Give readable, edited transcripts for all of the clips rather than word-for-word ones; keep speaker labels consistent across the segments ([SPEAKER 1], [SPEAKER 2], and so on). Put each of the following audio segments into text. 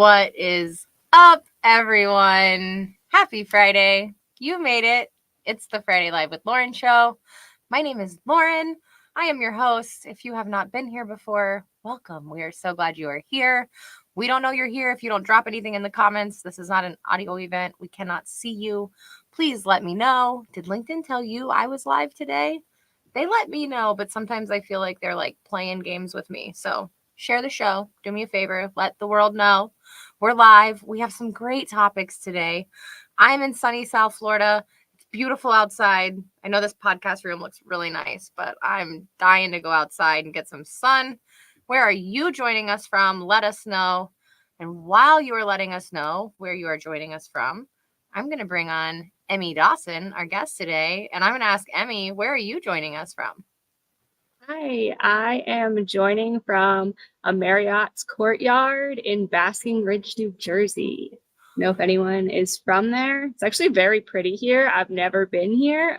[SPEAKER 1] What is up, everyone? Happy Friday. You made it. It's the Friday Live with Lauren show. My name is Lauren. I am your host. If you have not been here before, welcome. We are so glad you are here. We don't know you're here if you don't drop anything in the comments. This is not an audio event. We cannot see you. Please let me know. Did LinkedIn tell you I was live today? They let me know, but sometimes I feel like they're like playing games with me. So share the show. Do me a favor. Let the world know we're live. We have some great topics today. I'm in sunny South Florida. It's beautiful outside. I know this podcast room looks really nice, but I'm dying to go outside and get some sun. Where are you joining us from? Let us know. And while you are letting us know where you are joining us from, I'm going to bring on Emmy Dawson, our guest today. And I'm going to ask Emmy, where are you joining us from?
[SPEAKER 2] Hi, I am joining from a Marriott's Courtyard in Basking Ridge, New Jersey. Know if anyone is from there. It's actually very pretty here. I've never been here,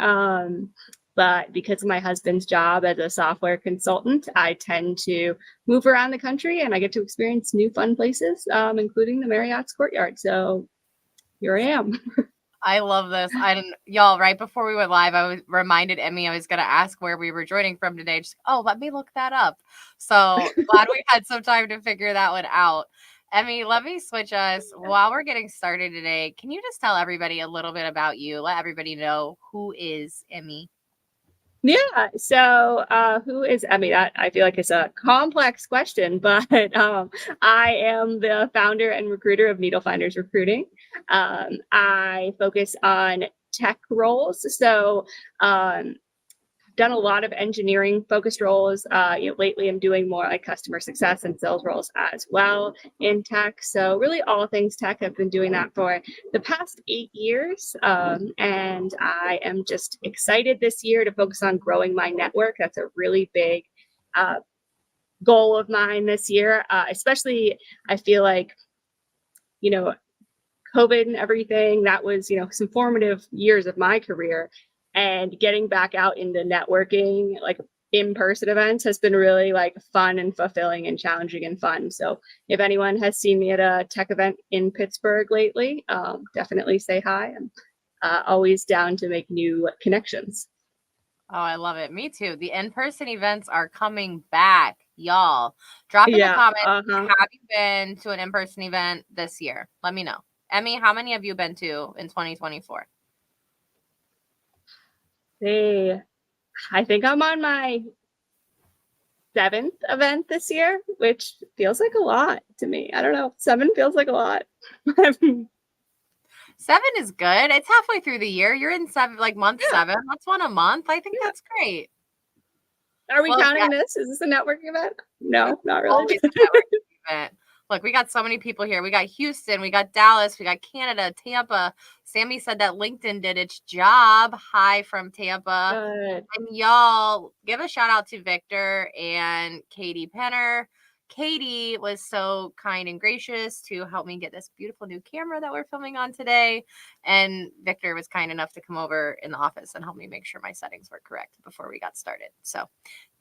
[SPEAKER 2] but because of my husband's job as a software consultant, I tend to move around the country and I get to experience new fun places, including the Marriott's Courtyard. So here I am.
[SPEAKER 1] I love this. Y'all, right before we went live, I was reminded Emmy I was going to ask where we were joining from today. Just, let me look that up. So glad we had some time to figure that one out. Emmy, let me switch us while we're getting started today. Can you just tell everybody a little bit about you? Let everybody know who is Emmy.
[SPEAKER 2] Yeah. So, who is Emmy? That I feel like it's a complex question, but I am the founder and recruiter of Needle Finders Recruiting. I focus on tech roles. So, done a lot of engineering focused roles. Lately I'm doing more like customer success and sales roles as well in tech. So really all things tech. I've been doing that for the past 8 years. And I am just excited this year to focus on growing my network. That's a really big goal of mine this year. Especially I feel like, COVID and everything, that was, some formative years of my career. And getting back out into networking, like in-person events, has been really like fun and fulfilling and challenging and fun. So if anyone has seen me at a tech event in Pittsburgh lately, definitely say hi. I'm always down to make new connections.
[SPEAKER 1] Oh, I love it. Me too. The in-person events are coming back, y'all. Drop in the comments. Have you been to an in-person event this year? Let me know. Emmy, how many have you been to in 2024?
[SPEAKER 2] I think I'm on my 7th event this year, which feels like a lot to me. I don't know. 7 feels like a lot.
[SPEAKER 1] 7 is good. It's halfway through the year. You're in month 7. That's one a month. I think that's great.
[SPEAKER 2] Are we counting this? Is this a networking event? No, not really.
[SPEAKER 1] Always a networking event. Look, we got so many people here. We got Houston, we got Dallas, we got Canada, Tampa. Sammy said that LinkedIn did its job. Hi from Tampa.
[SPEAKER 2] Good.
[SPEAKER 1] And y'all, give a shout out to Victor and Katie Penner. Katie was so kind and gracious to help me get this beautiful new camera that we're filming on today. And Victor was kind enough to come over in the office and help me make sure my settings were correct before we got started. So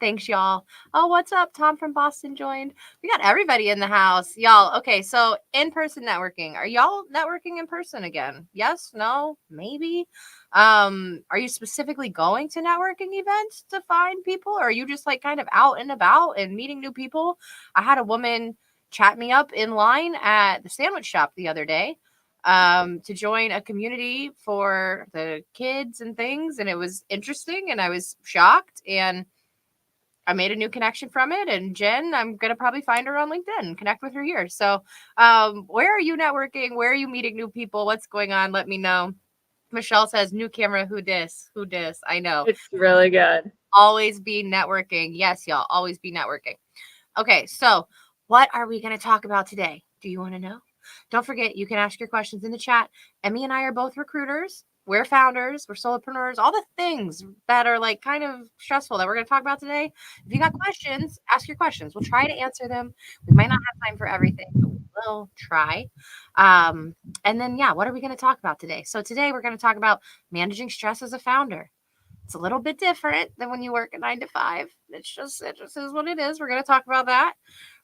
[SPEAKER 1] thanks, y'all. Oh, what's up? Tom from Boston joined. We got everybody in the house. Y'all, okay, so in-person networking. Are y'all networking in person again? Yes? No? Maybe? Are you specifically going to networking events to find people? Or are you just like kind of out and about and meeting new people? I had a woman chat me up in line at the sandwich shop the other day to join a community for the kids and things. And it was interesting and I was shocked and I made a new connection from it. And Jen, I'm going to probably find her on LinkedIn and connect with her here. So where are you networking? Where are you meeting new people? What's going on? Let me know. Michelle says, new camera, who dis? Who dis? I know.
[SPEAKER 2] It's really good.
[SPEAKER 1] Always be networking. Yes, y'all, always be networking. Okay, so what are we going to talk about today? Do you want to know? Don't forget, you can ask your questions in the chat. Emmy and I are both recruiters. We're founders. We're solopreneurs. All the things that are like kind of stressful that we're going to talk about today. If you got questions, ask your questions. We'll try to answer them. We might not have time for everything, but we will try. And then, what are we going to talk about today? So today we're going to talk about managing stress as a founder. It's a little bit different than when you work a 9 to 5. It just is what it is. We're going to talk about that.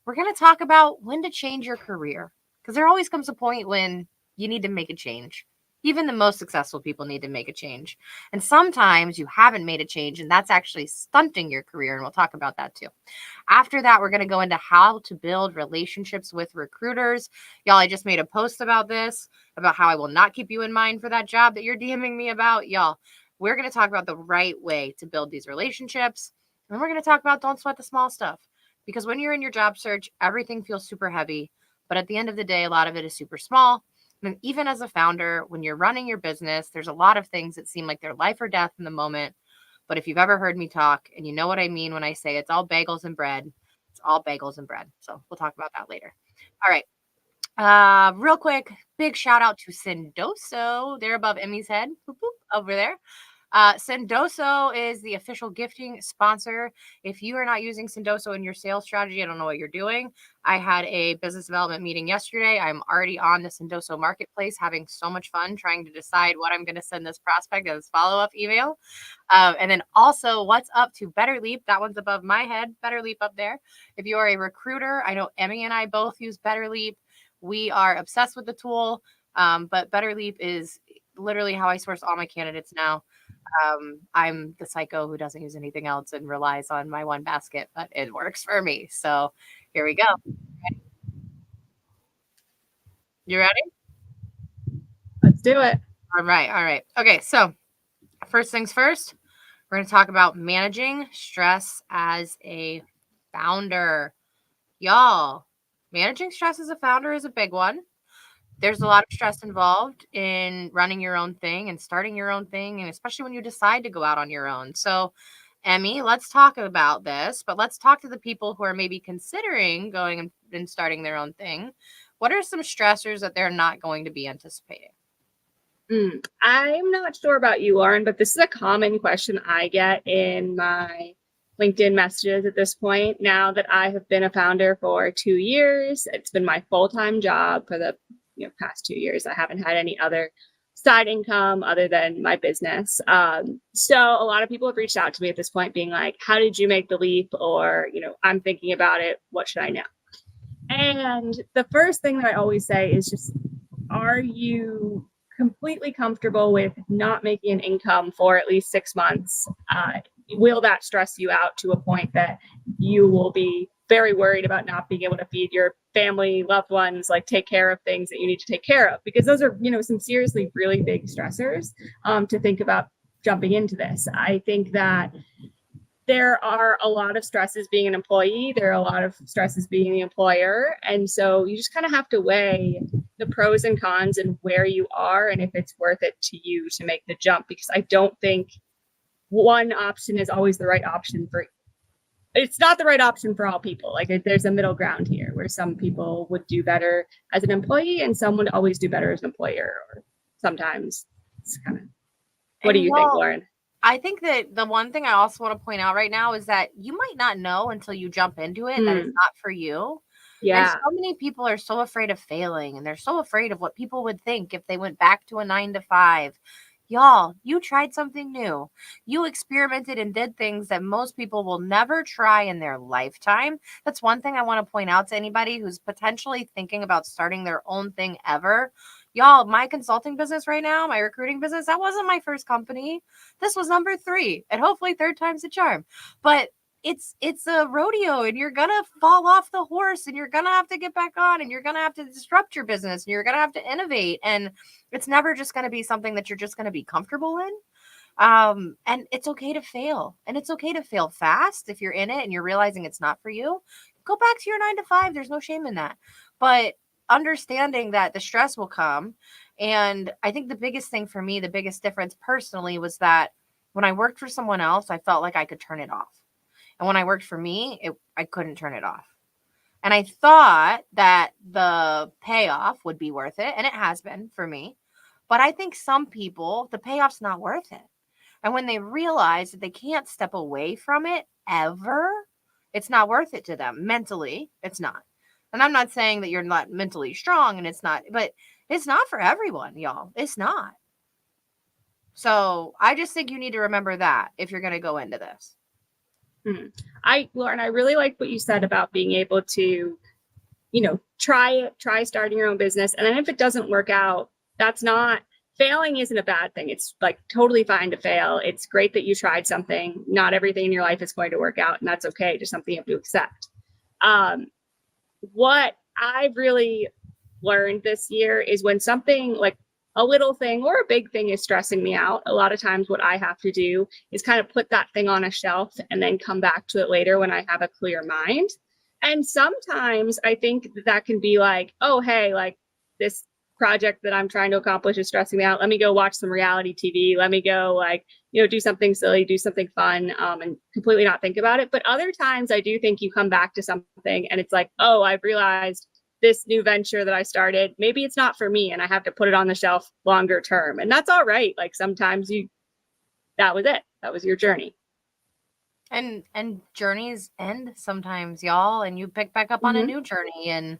[SPEAKER 1] We're going to talk about when to change your career Because there always comes a point when you need to make a change. Even the most successful people need to make a change. And sometimes you haven't made a change, and that's actually stunting your career. And we'll talk about that too. After that, we're going to go into how to build relationships with recruiters. Y'all, I just made a post about this, about how I will not keep you in mind for that job that you're DMing me about. Y'all, we're going to talk about the right way to build these relationships. And we're going to talk about don't sweat the small stuff. Because when you're in your job search, everything feels super heavy. But at the end of the day, a lot of it is super small. And even as a founder, when you're running your business, there's a lot of things that seem like they're life or death in the moment. But if you've ever heard me talk and you know what I mean when I say it's all bagels and bread, it's all bagels and bread. So we'll talk about that later. All right. Real quick, big shout out to Sendoso. They're above Emmy's head. Boop, boop, over there. Sendoso is the official gifting sponsor. If you are not using Sendoso in your sales strategy, I don't know what you're doing. I had a business development meeting yesterday. I'm already on the Sendoso marketplace, having so much fun trying to decide what I'm going to send this prospect as follow-up email. And then also, what's up to Better Leap? That one's above my head. Better Leap up there. If you are a recruiter, I know Emmy and I both use Better Leap. We are obsessed with the tool, but Better Leap is literally how I source all my candidates now. I'm the psycho who doesn't use anything else and relies on my one basket, but it works for me. So here we go. You ready?
[SPEAKER 2] Let's do it.
[SPEAKER 1] All right. All right. Okay. So first things first, we're going to talk about managing stress as a founder. Y'all, managing stress as a founder is a big one. There's a lot of stress involved in running your own thing and starting your own thing, and especially when you decide to go out on your own. So, Emmy, let's talk about this, but let's talk to the people who are maybe considering going and starting their own thing. What are some stressors that they're not going to be anticipating?
[SPEAKER 2] I'm not sure about you, Lauren, but this is a common question I get in my LinkedIn messages at this point. Now that I have been a founder for 2 years, it's been my full-time job for the past 2 years. I haven't had any other side income other than my business. So a lot of people have reached out to me at this point being like, how did you make the leap? Or, I'm thinking about it. What should I know? And the first thing that I always say is just, are you completely comfortable with not making an income for at least 6 months? Will that stress you out to a point that you will be very worried about not being able to feed your family, loved ones, like take care of things that you need to take care of? Because those are, some seriously really big stressors to think about jumping into this. I think that there are a lot of stresses being an employee. There are a lot of stresses being the employer. And so you just kind of have to weigh the pros and cons and where you are and if it's worth it to you to make the jump, because I don't think one option is always the right option for it's not the right option for all people. Like there's a middle ground here where some people would do better as an employee and some would always do better as an employer, or sometimes it's kind of, what do you think, Lauren?
[SPEAKER 1] I think that the one thing I also want to point out right now is that you might not know until you jump into it that it's not for you.
[SPEAKER 2] Yeah.
[SPEAKER 1] And so many people are so afraid of failing, and they're so afraid of what people would think if they went back to a 9 to 5. Y'all, you tried something new. You experimented and did things that most people will never try in their lifetime. That's one thing I want to point out to anybody who's potentially thinking about starting their own thing ever. Y'all, my consulting business right now, my recruiting business, that wasn't my first company. This was number 3, and hopefully third time's the charm. But it's a rodeo, and you're gonna fall off the horse, and you're gonna have to get back on, and you're gonna have to disrupt your business, and you're gonna have to innovate, and it's never just gonna be something that you're just gonna be comfortable in. And it's okay to fail, and it's okay to fail fast if you're in it and you're realizing it's not for you. Go back to your 9 to 5. There's no shame in that. But understanding that the stress will come. And I think the biggest thing for me, the biggest difference personally, was that when I worked for someone else, I felt like I could turn it off. And when I worked for me, I couldn't turn it off. And I thought that the payoff would be worth it. And it has been for me. But I think some people, the payoff's not worth it. And when they realize that they can't step away from it ever, it's not worth it to them. Mentally, it's not. And I'm not saying that you're not mentally strong and it's not, but it's not for everyone, y'all. It's not. So I just think you need to remember that if you're going to go into this.
[SPEAKER 2] Lauren, I really like what you said about being able to try starting your own business. And then if it doesn't work out, failing isn't a bad thing. It's like totally fine to fail. It's great that you tried something. Not everything in your life is going to work out, and that's okay. Just something you have to accept. What I've really learned this year is when something like a little thing or a big thing is stressing me out, a lot of times what I have to do is kind of put that thing on a shelf and then come back to it later when I have a clear mind. And sometimes I think that can be like, oh, hey, like this project that I'm trying to accomplish is stressing me out. Let me go watch some reality TV. Let me go do something silly, do something fun, and completely not think about it. But other times I do think you come back to something and it's like, oh, I've realized this new venture that I started, maybe it's not for me and I have to put it on the shelf longer term. And that's all right. Like sometimes that was it. That was your journey.
[SPEAKER 1] And journeys end sometimes, y'all, and you pick back up on a new journey. And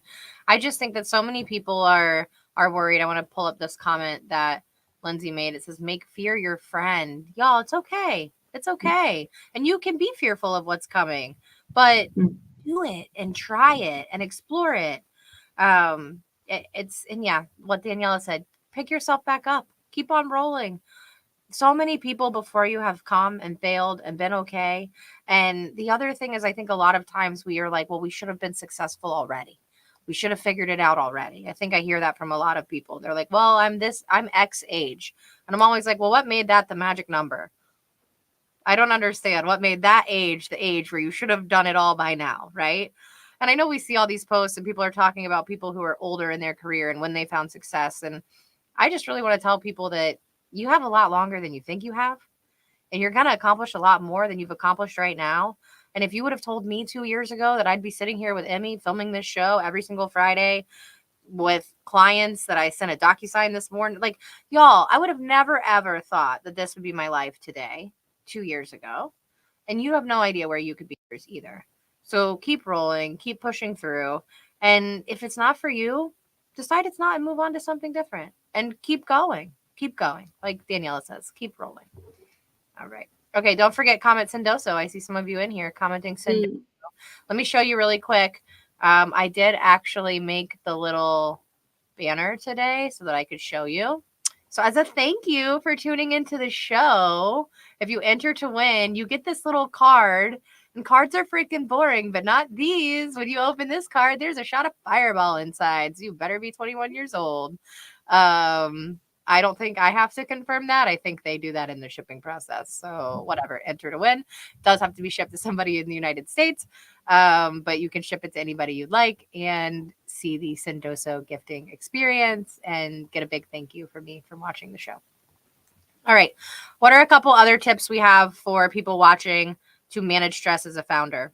[SPEAKER 1] I just think that so many people are worried. I want to pull up this comment that Lindsay made. It says, make fear your friend. Y'all, it's okay. It's okay. And you can be fearful of what's coming, but do it and try it and explore it. And yeah, what Daniela said, pick yourself back up, keep on rolling. So many people before you have come and failed and been okay. And the other thing is, I think a lot of times we are like, well, we should have been successful already. We should have figured it out already. I think I hear that from a lot of people. They're like, well, I'm X age. And I'm always like, well, what made that the magic number? I don't understand what made that age the age where you should have done it all by now, right? And I know we see all these posts and people are talking about people who are older in their career and when they found success. And I just really want to tell people that you have a lot longer than you think you have, and you're going to accomplish a lot more than you've accomplished right now. And if you would have told me 2 years ago that I'd be sitting here with Emmy filming this show every single Friday with clients that I sent a DocuSign this morning, like, y'all, I would have never, ever thought that this would be my life today 2 years ago. And you have no idea where you could be either. So keep rolling, keep pushing through. And if it's not for you, decide it's not and move on to something different and keep going. Keep going. Like Daniela says, keep rolling. All right. Okay. Don't forget, comment Sendoso. I see some of you in here commenting Sendoso. Let me show you really quick. I did actually make the little banner today so that I could show you. So as a thank you for tuning into the show, if you enter to win, you get this little card. And cards are freaking boring, but not these. When you open this card, there's a shot of Fireball inside. So you better be 21 years old. I don't think I have to confirm that. I think they do that in the shipping process. So whatever, enter to win. It does have to be shipped to somebody in the United States, but you can ship it to anybody you'd like and see the Sendoso gifting experience and get a big thank you from me for watching the show. All right. What are a couple other tips we have for people watching to manage stress as a founder?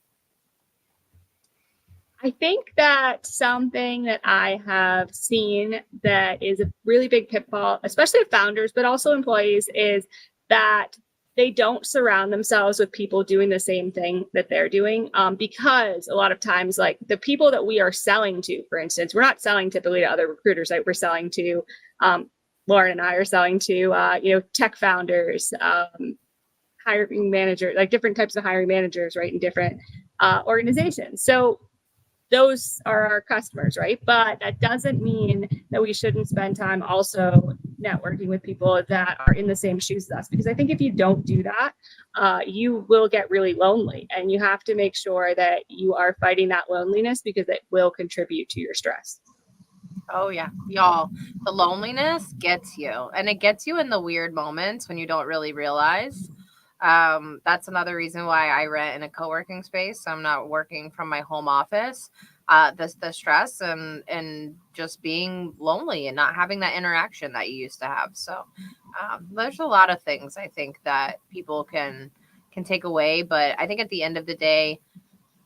[SPEAKER 2] I think that something that I have seen that is a really big pitfall, especially of founders, but also employees, is that they don't surround themselves with people doing the same thing that they're doing. Because a lot of times, like the people that we are selling to, for instance, we're not selling typically to other recruiters, right? We're selling to, Lauren and I are selling to, tech founders, hiring managers, like different types of hiring managers, right? In different organizations. So those are our customers, right? But that doesn't mean that we shouldn't spend time also networking with people that are in the same shoes as us. Because I think if you don't do that, you will get really lonely, and you have to make sure that you are fighting that loneliness because it will contribute to your stress.
[SPEAKER 1] Oh yeah, y'all, the loneliness gets you, and it gets you in the weird moments when you don't really realize. That's another reason why I rent in a co-working space. So I'm not working from my home office. The stress and just being lonely and not having that interaction that you used to have. So there's a lot of things I think that people can take away. But I think at the end of the day,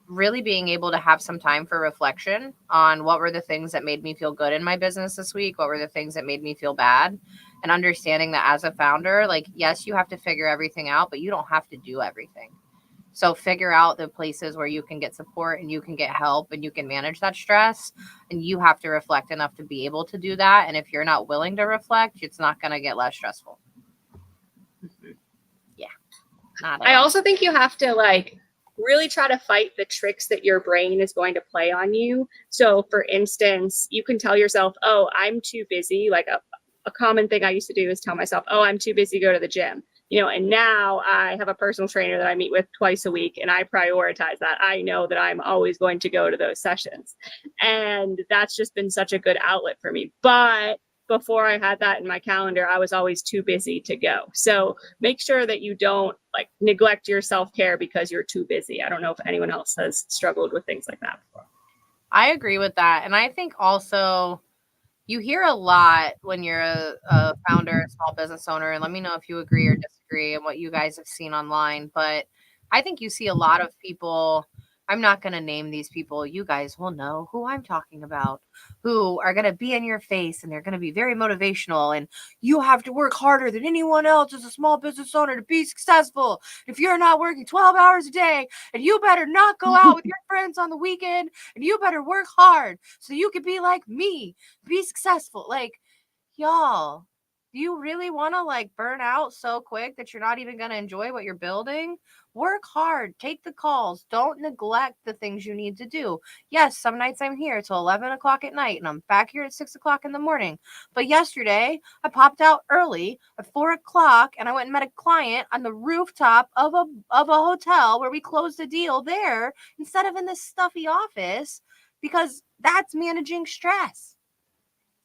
[SPEAKER 1] really being able to have some time for reflection on what were the things that made me feel good in my business this week, what were the things that made me feel bad, and understanding that as a founder, like, yes, you have to figure everything out, but you don't have to do everything. So figure out the places where you can get support and you can get help and you can manage that stress, and you have to reflect enough to be able to do that. And if you're not willing to reflect, it's not going to get less stressful. Yeah.
[SPEAKER 2] I also think you have to really try to fight the tricks that your brain is going to play on you. So, for instance, you can tell yourself, oh, I'm too busy. Like a common thing I used to do is tell myself, oh, I'm too busy to go to the gym. And now I have a personal trainer that I meet with twice a week, and I prioritize that. I know that I'm always going to go to those sessions. And that's just been such a good outlet for me. But before I had that in my calendar, I was always too busy to go. So make sure that you don't like neglect your self-care because you're too busy. I don't know if anyone else has struggled with things like that before.
[SPEAKER 1] I agree with that. And I think also you hear a lot when you're a founder, a small business owner, and let me know if you agree or disagree and what you guys have seen online. But I think you see a lot of people, I'm not going to name these people. You guys will know who I'm talking about, who are going to be in your face and they're going to be very motivational. And you have to work harder than anyone else as a small business owner to be successful. If you're not working 12 hours a day, and you better not go out with your friends on the weekend, and you better work hard so you can be like me, be successful. Like, y'all, do you really want to like burn out so quick that you're not even going to enjoy what you're building? Work hard, take the calls, don't neglect the things you need to do. Yes, some nights I'm here till 11 o'clock at night and I'm back here at 6 o'clock in the morning. But yesterday I popped out early at 4 o'clock and I went and met a client on the rooftop of a hotel where we closed a deal there instead of in this stuffy office, because that's managing stress.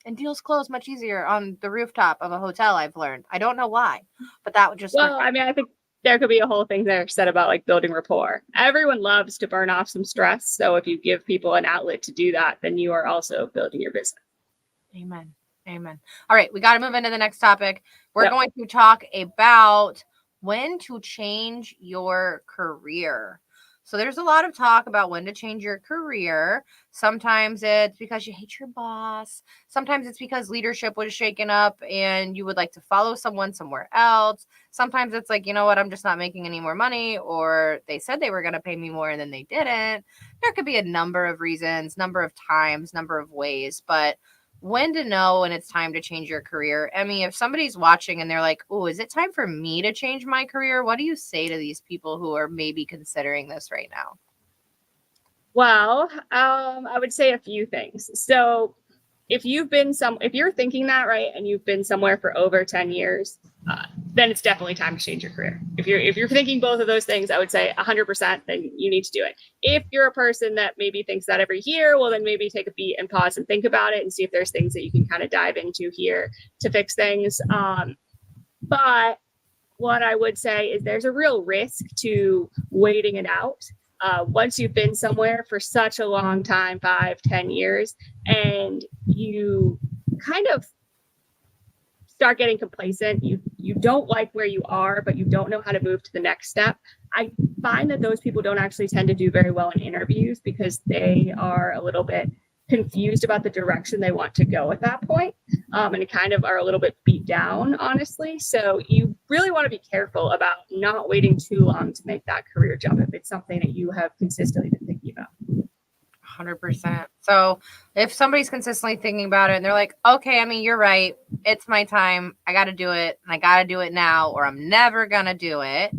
[SPEAKER 1] And deals close much easier on the rooftop of a hotel, I've learned. I don't know why, but that would just
[SPEAKER 2] Well, I mean, I think there could be a whole thing there said about like building rapport. Everyone loves to burn off some stress. So if you give people an outlet to do that, then you are also building your business.
[SPEAKER 1] Amen. Amen. All right, we got to move into the next topic. We're going to talk about when to change your career. So there's a lot of talk about when to change your career. Sometimes it's because you hate your boss. Sometimes it's because leadership was shaken up and you would like to follow someone somewhere else. Sometimes it's like, you know what, I'm just not making any more money, or they said they were going to pay me more and then they didn't. There could be a number of reasons, number of times, number of ways, but when to know when it's time to change your career. Emmy, if somebody's watching and they're like, oh, is it time for me to change my career? What do you say to these people who are maybe considering this right now?
[SPEAKER 2] Well, I would say a few things. So if you're thinking that, right, and you've been somewhere for over 10 years, then it's definitely time to change your career. If you're thinking both of those things, I would say 100%, then you need to do it. If you're a person that maybe thinks that every year, well, then maybe take a beat and pause and think about it and see if there's things that you can kind of dive into here to fix things. But what I would say is there's a real risk to waiting it out. Once you've been somewhere for such a long time, 5-10 years, and you kind of start getting complacent, you don't like where you are, but you don't know how to move to the next step. I find that those people don't actually tend to do very well in interviews because they are a little bit confused about the direction they want to go at that point, and kind of are a little bit beat down, honestly. So you really want to be careful about not waiting too long to make that career jump if it's something that you have consistently been thinking about.
[SPEAKER 1] 100%. So if somebody's consistently thinking about it and they're like, okay, I mean, you're right, it's my time, I got to do it, and I got to do it now, or I'm never going to do it.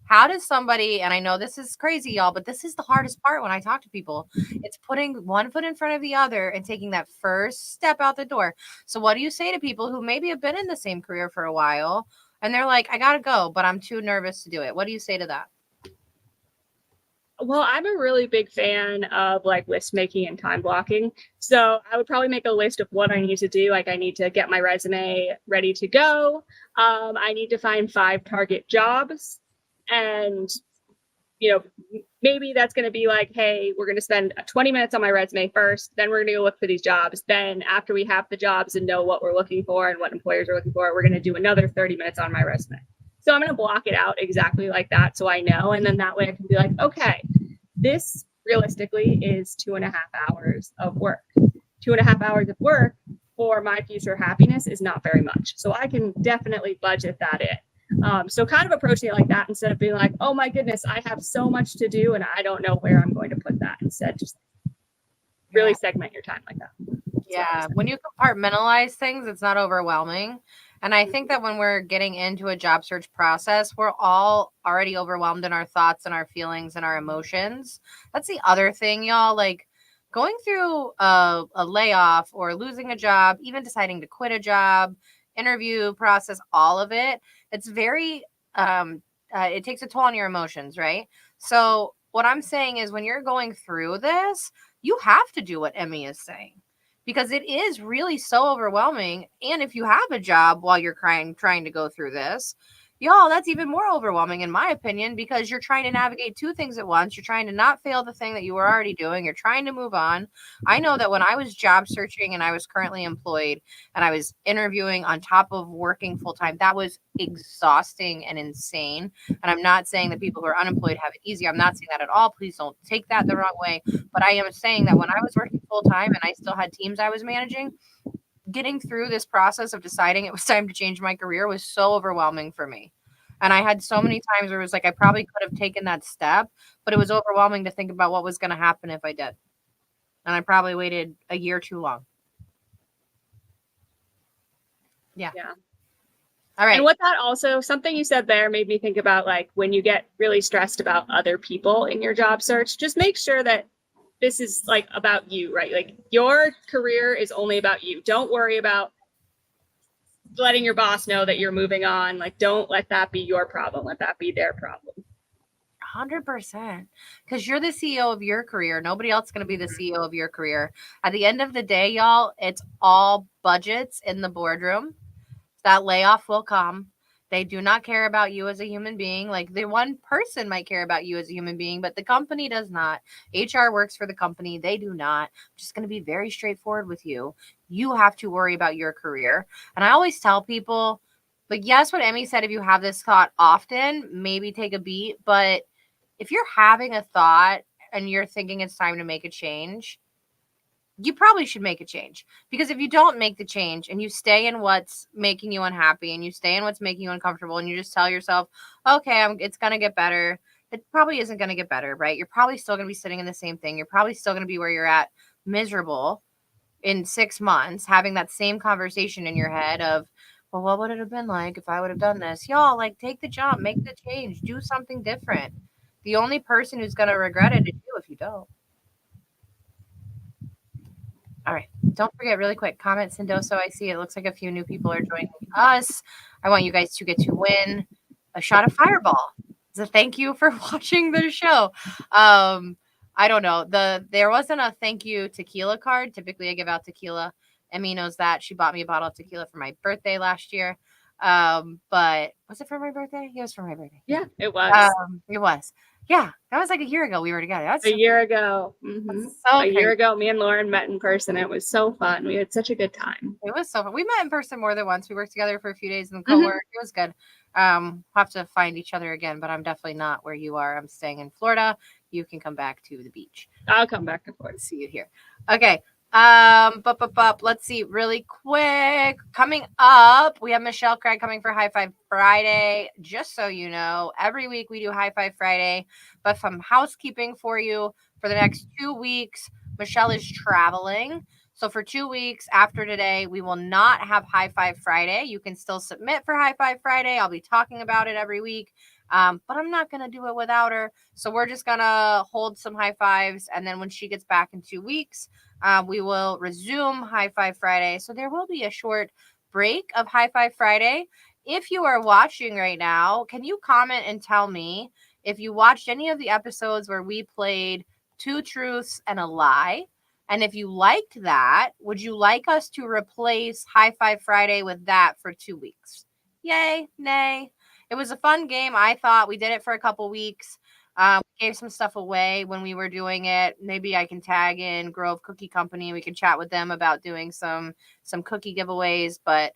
[SPEAKER 1] How does somebody, and I know this is crazy, y'all, but this is the hardest part when I talk to people. It's putting one foot in front of the other and taking that first step out the door. So what do you say to people who maybe have been in the same career for a while and they're like, I got to go, but I'm too nervous to do it? What do you say to that?
[SPEAKER 2] Well, I'm a really big fan of like list making and time blocking. So I would probably make a list of what I need to do. Like I need to get my resume ready to go. I need to find 5 target jobs. And, maybe that's going to be like, hey, we're going to spend 20 minutes on my resume first. Then we're going to go look for these jobs. Then after we have the jobs and know what we're looking for and what employers are looking for, we're going to do another 30 minutes on my resume. So I'm going to block it out exactly like that. So I know. And then that way I can be like, okay, this realistically is 2.5 hours of work. 2.5 hours of work for my future happiness is not very much. So I can definitely budget that in. So kind of approaching it like that instead of being like, oh my goodness, I have so much to do and I don't know where I'm going to put that. Instead, just really segment your time like that.
[SPEAKER 1] Yeah. When you compartmentalize things, it's not overwhelming. And I think that when we're getting into a job search process, we're all already overwhelmed in our thoughts and our feelings and our emotions. That's the other thing, y'all. Like going through a layoff or losing a job, even deciding to quit a job, interview process, all of it, it's very, it takes a toll on your emotions, right? So, what I'm saying is when you're going through this, you have to do what Emmy is saying because it is really so overwhelming. And if you have a job while you're trying to go through this, y'all, that's even more overwhelming in my opinion because you're trying to navigate two things at once. You're trying to not fail the thing that you were already doing. You're trying to move on. I know that when I was job searching and I was currently employed and I was interviewing on top of working full time, that was exhausting and insane. And I'm not saying that people who are unemployed have it easy. I'm not saying that at all. Please don't take that the wrong way. But I am saying that when I was working full time and I still had teams I was managing, getting through this process of deciding it was time to change my career was so overwhelming for me. And I had so many times where it was like I probably could have taken that step, but it was overwhelming to think about what was going to happen if I did. And I probably waited a year too long. Yeah. All right.
[SPEAKER 2] And what that also, something you said there made me think about like when you get really stressed about other people in your job search, just make sure that this is like about you, right? Like your career is only about you. Don't worry about letting your boss know that you're moving on. Like, don't let that be your problem. Let that be their problem.
[SPEAKER 1] 100%. Because you're the CEO of your career. Nobody else is going to be the CEO of your career. At the end of the day, y'all, it's all budgets in the boardroom. That layoff will come. They do not care about you as a human being. Like the one person might care about you as a human being, but the company does not. HR works for the company. They do not. I'm just going to be very straightforward with you. You have to worry about your career. And I always tell people, like, yes, what Emmy said, if you have this thought often, maybe take a beat. But if you're having a thought and you're thinking it's time to make a change, you probably should make a change, because if you don't make the change and you stay in what's making you unhappy and you stay in what's making you uncomfortable and you just tell yourself, okay, it's going to get better, it probably isn't going to get better, right? You're probably still going to be sitting in the same thing. You're probably still going to be where you're at, miserable in 6 months, having that same conversation in your head of, well, what would it have been like if I would have done this? Y'all, like, take the jump, make the change, do something different. The only person who's going to regret it is you if you don't. All right. Don't forget, really quick, comment Sendoso. I see it looks like a few new people are joining us. I want you guys to get to win a shot of Fireball. So thank you for watching the show. I don't know. There wasn't a thank you tequila card. Typically, I give out tequila. Emmy knows that. She bought me a bottle of tequila for my birthday last year. But was it for my birthday? Yeah, it was for my birthday.
[SPEAKER 2] Yeah, it was.
[SPEAKER 1] It was. Yeah, that was like a year ago we were together. That's
[SPEAKER 2] a year ago. Mm-hmm.
[SPEAKER 1] So
[SPEAKER 2] a year ago, me and Lauren met in person. It was so fun. We had such a good time.
[SPEAKER 1] It was so fun. We met in person more than once. We worked together for a few days in the co-work. It was good. We'll have to find each other again, but I'm definitely not where you are. I'm staying in Florida. You can come back to the beach.
[SPEAKER 2] I'll come back to Florida.
[SPEAKER 1] See you here. Okay. Let's see really quick. Coming up, we have Michelle Craig coming for High Five Friday. Just so you know, every week we do High Five Friday, but some housekeeping for you for the next 2 weeks. Michelle is traveling. So for 2 weeks after today, we will not have High Five Friday. You can still submit for High Five Friday. I'll be talking about it every week. But I'm not going to do it without her. So we're just going to hold some high fives. And then when she gets back in 2 weeks, we will resume High Five Friday. So there will be a short break of High Five Friday. If you are watching right now, can you comment and tell me if you watched any of the episodes where we played 2 truths and a lie? And if you liked that, would you like us to replace High Five Friday with that for 2 weeks? Yay, nay. It was a fun game. I thought we did it for a couple weeks. We gave some stuff away when we were doing it. Maybe I can tag in Grove Cookie Company. We can chat with them about doing some cookie giveaways. But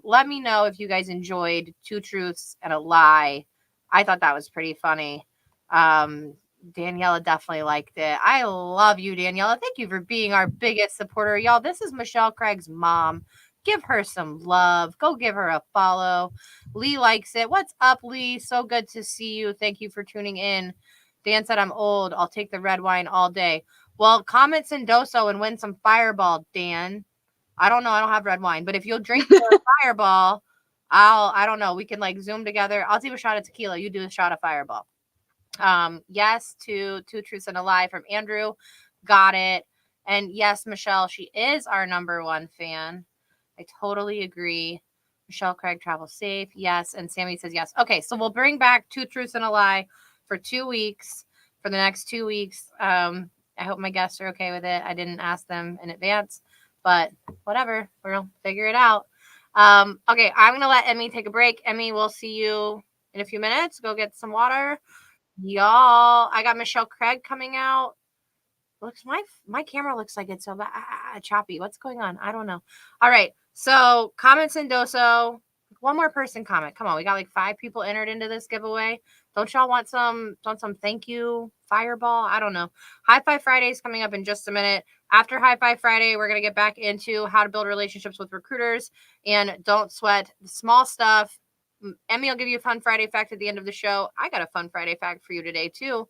[SPEAKER 1] let me know if you guys enjoyed 2 truths and a lie. I thought that was pretty funny. Daniela definitely liked it. I love you, Daniela. Thank you for being our biggest supporter. Y'all, this is Michelle Craig's mom. Give her some love. Go give her a follow. Lee likes it. What's up, Lee? So good to see you. Thank you for tuning in. Dan said, I'm old. I'll take the red wine all day. Well, comment Sendoso and win some Fireball, Dan. I don't know. I don't have red wine, but if you'll drink the Fireball, I don't know. We can like Zoom together. I'll do a shot of tequila. You do a shot of Fireball. Yes to Two Truths and a Lie from Andrew. Got it. And yes, Michelle, she is our number one fan. I totally agree. Michelle Craig, travel safe. Yes. And Sammy says yes. Okay, so we'll bring back Two Truths and a Lie for 2 weeks, for the next 2 weeks. I hope my guests are okay with it. I didn't ask them in advance, but whatever. We'll figure it out. Okay, I'm going to let Emmy take a break. Emmy, we'll see you in a few minutes. Go get some water. Y'all, I got Michelle Craig coming out. Looks my camera looks like it's so choppy. What's going on? I don't know. All right. So comments in Doso. One more person comment. Come on, we got like 5 people entered into this giveaway. Don't y'all want some thank you Fireball? I don't know. High Five Friday is coming up in just a minute. After High Five Friday, we're gonna get back into how to build relationships with recruiters, and don't sweat the small stuff. Emmy will give you a fun Friday fact at the end of the show. I got a fun Friday fact for you today too.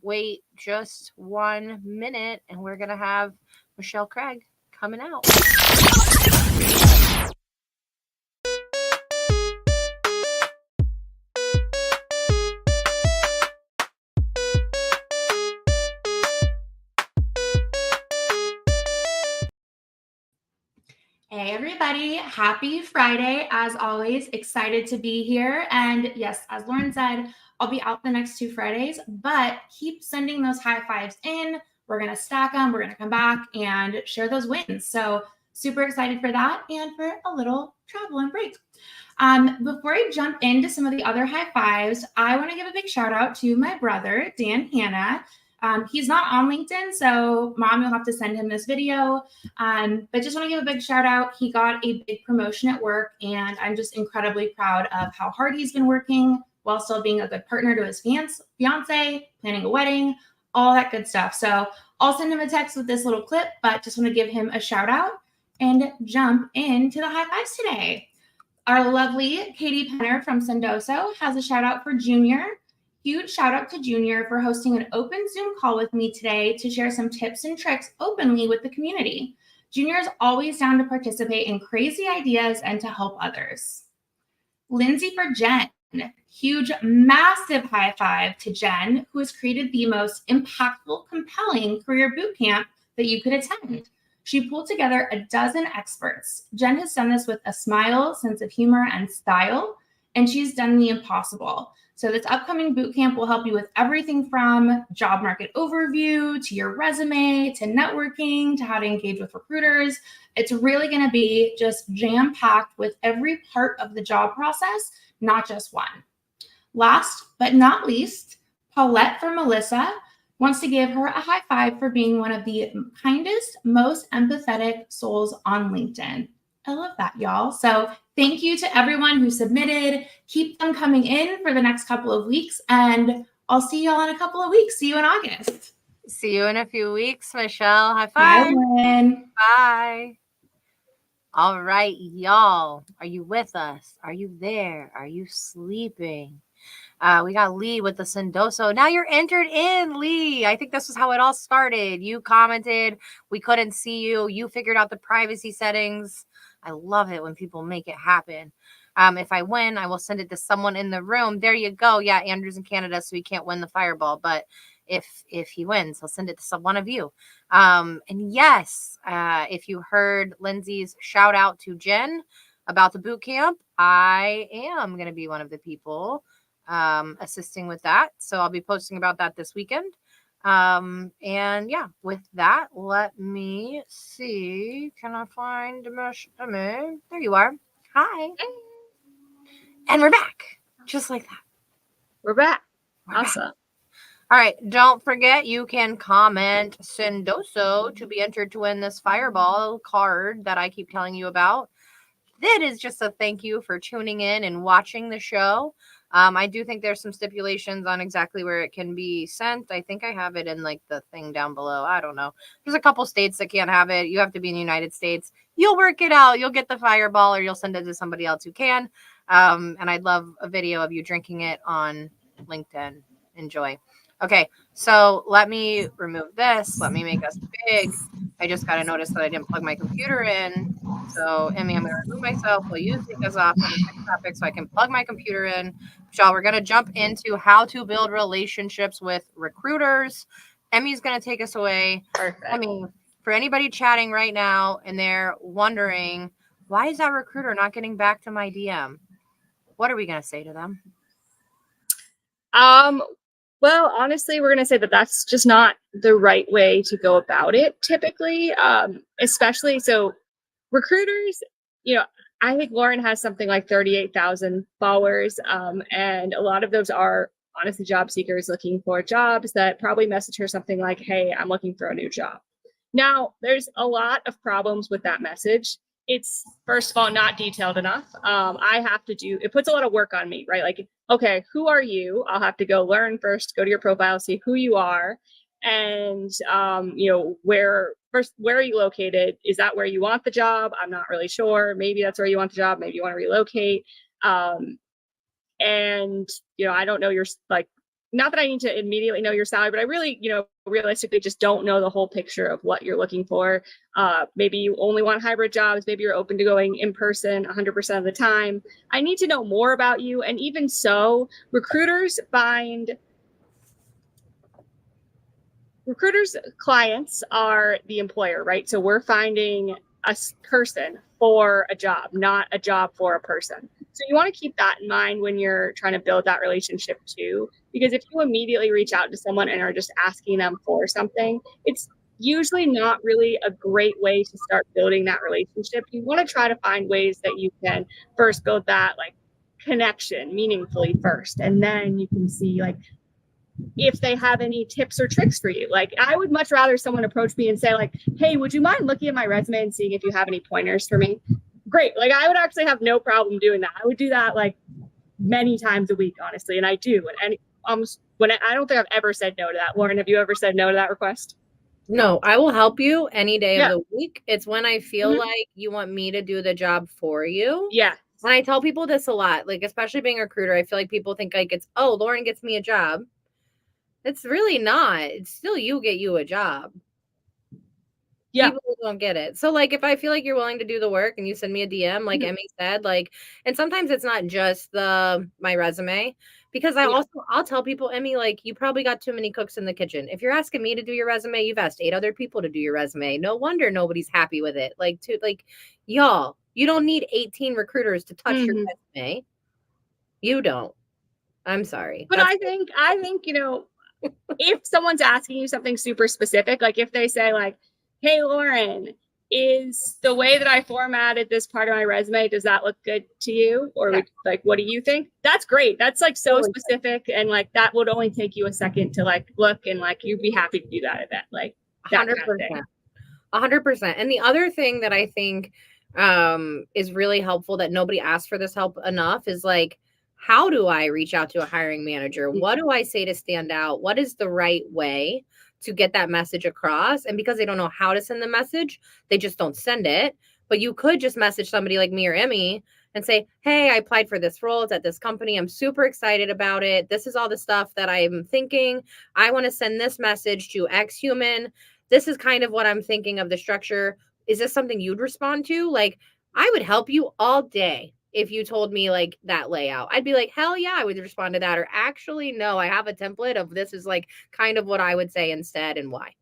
[SPEAKER 1] Wait just 1 minute and we're gonna have Michelle Craig coming out.
[SPEAKER 3] Hey everybody, happy Friday. As always, excited to be here. And yes, as Lauren said, I'll be out the next 2 Fridays, but keep sending those high fives in. We're going to stack them. We're going to come back and share those wins. So super excited for that and for a little travel and break. Before I jump into some of the other high fives, I want to give a big shout out to my brother, Dan Hanna. He's not on LinkedIn, so Mom, you'll have to send him this video. But just want to give a big shout out. He got a big promotion at work, and I'm just incredibly proud of how hard he's been working while still being a good partner to his fiance, planning a wedding, all that good stuff. So I'll send him a text with this little clip, but just want to give him a shout out and jump into the high fives today. Our lovely Katie Penner from Sendoso has a shout out for Junior. Huge shout out to Junior for hosting an open Zoom call with me today to share some tips and tricks openly with the community. Junior is always down to participate in crazy ideas and to help others. Lindsay for Jen. Huge, massive high five to Jen, who has created the most impactful, compelling career boot camp that you could attend. She pulled together a dozen experts. Jen has done this with a smile, sense of humor, and style, and she's done the impossible. So this upcoming boot camp will help you with everything from job market overview to your resume to networking to how to engage with recruiters. It's really going to be just jam-packed with every part of the job process, not just one. Last but not least, Paulette from Melissa wants to give her a high five for being one of the kindest, most empathetic souls on LinkedIn. I love that, y'all. So thank you to everyone who submitted. Keep them coming in for the next couple of weeks, and I'll see y'all in a couple of weeks. See you in August.
[SPEAKER 1] See you in a few weeks, Michelle. High five.
[SPEAKER 3] Bye, Lynn.
[SPEAKER 1] Bye. All right, y'all. Are you with us? Are you there? Are you sleeping? We got Lee with the Sendoso. Now you're entered in, Lee. I think this is how it all started. You commented. We couldn't see you. You figured out the privacy settings. I love it when people make it happen. If I win, I will send it to someone in the room. There you go. Yeah, Andrew's in Canada, so he can't win the Fireball. But if he wins, I'll send it to one of you. And yes, if you heard Lindsay's shout out to Jen about the boot camp, I am going to be one of the people assisting with that. So I'll be posting about that this weekend. And yeah, with that, let me see. Can I find Emmy? There you are. Hi. And we're back. Just like that.
[SPEAKER 2] We're back.
[SPEAKER 1] We're
[SPEAKER 2] Awesome.
[SPEAKER 1] back. All right. Don't forget, you can comment Sendoso to be entered to win this Fireball card that I keep telling you about. That is just a thank you for tuning in and watching the show. I do think there's some stipulations on exactly where it can be sent. I think I have it in like the thing down below. I don't know. There's a couple states that can't have it. You have to be in the United States. You'll work it out. You'll get the Fireball or you'll send it to somebody else who can. And I'd love a video of you drinking it on LinkedIn. Enjoy. Okay, so let me remove this. Let me make us big. I just got to notice that I didn't plug my computer in. So, Emmy, I'm going to remove myself while you take us off on the next topic so I can plug my computer in. Y'all, we're going to jump into how to build relationships with recruiters. Emmy's going to take us away.
[SPEAKER 2] Perfect.
[SPEAKER 1] Emmy, for anybody chatting right now and they're wondering, why is that recruiter not getting back to my DM? What are we going to say to them?
[SPEAKER 2] Well, honestly, we're going to say that that's just not the right way to go about it typically, especially so recruiters, I think Lauren has something like 38,000 followers, and a lot of those are honestly job seekers looking for jobs that probably message her something like, hey, I'm looking for a new job. Now, there's a lot of problems with that message. It's, first of all, not detailed enough. It puts a lot of work on me, right? Like, okay, who are you? I'll have to go learn first, go to your profile, see who you are. And, where are you located? Is that where you want the job? I'm not really sure. Maybe that's where you want the job. Maybe you want to relocate. And, I don't know your, like, not that I need to immediately know your salary, but I really, realistically just don't know the whole picture of what you're looking for. Maybe you only want hybrid jobs. Maybe you're open to going in person 100% of the time. I need to know more about you. And even so, recruiters' clients are the employer, right? So we're finding a person for a job, not a job for a person. So you want to keep that in mind when you're trying to build that relationship too, because if you immediately reach out to someone and are just asking them for something, it's usually not really a great way to start building that relationship. You want to try to find ways that you can first build that like connection meaningfully first, and then you can see like if they have any tips or tricks for you. Like, I would much rather someone approach me and say like, hey, would you mind looking at my resume and seeing if you have any pointers for me? Great. Like, I would actually have no problem doing that. I would do that like many times a week, honestly. And I do. And I don't think I've ever said no to that. Lauren, have you ever said no to that request?
[SPEAKER 1] No, I will help you any day of the week. It's when I feel like you want me to do the job for you.
[SPEAKER 2] Yeah.
[SPEAKER 1] And I tell people this a lot, like, especially being a recruiter, I feel like people think like it's, oh, Lauren gets me a job. It's really not. It's still you get you a job.
[SPEAKER 2] Yeah.
[SPEAKER 1] People don't get it. So, like, if I feel like you're willing to do the work and you send me a DM, like Emmy said, like, and sometimes it's not just my resume, because I'll tell people, Emmy, like, you probably got too many cooks in the kitchen. If you're asking me to do your resume, you've asked 8 other people to do your resume. No wonder nobody's happy with it. Y'all, you don't need 18 recruiters to touch your resume. You don't. I'm sorry.
[SPEAKER 2] But I think, if someone's asking you something super specific, like if they say like, hey, Lauren, is the way that I formatted this part of my resume, does that look good to you? Or like, what do you think? That's great. That's like so specific. And like, that would only take you a second to like look, and like, you'd be happy to do that event. Like
[SPEAKER 1] 100%. 100%. And the other thing that I think is really helpful that nobody asks for this help enough is like, how do I reach out to a hiring manager? What do I say to stand out? What is the right way to get that message across? And because they don't know how to send the message, they just don't send it. But you could just message somebody like me or Emmy and say, hey, I applied for this role. It's at this company. I'm super excited about it. This is all the stuff that I'm thinking. I want to send this message to X human. This is kind of what I'm thinking of the structure. Is this something you'd respond to? Like, I would help you all day. If you told me like that layout, I'd be like, hell yeah, I would respond to that. Or actually, no, I have a template of this is like kind of what I would say instead and why.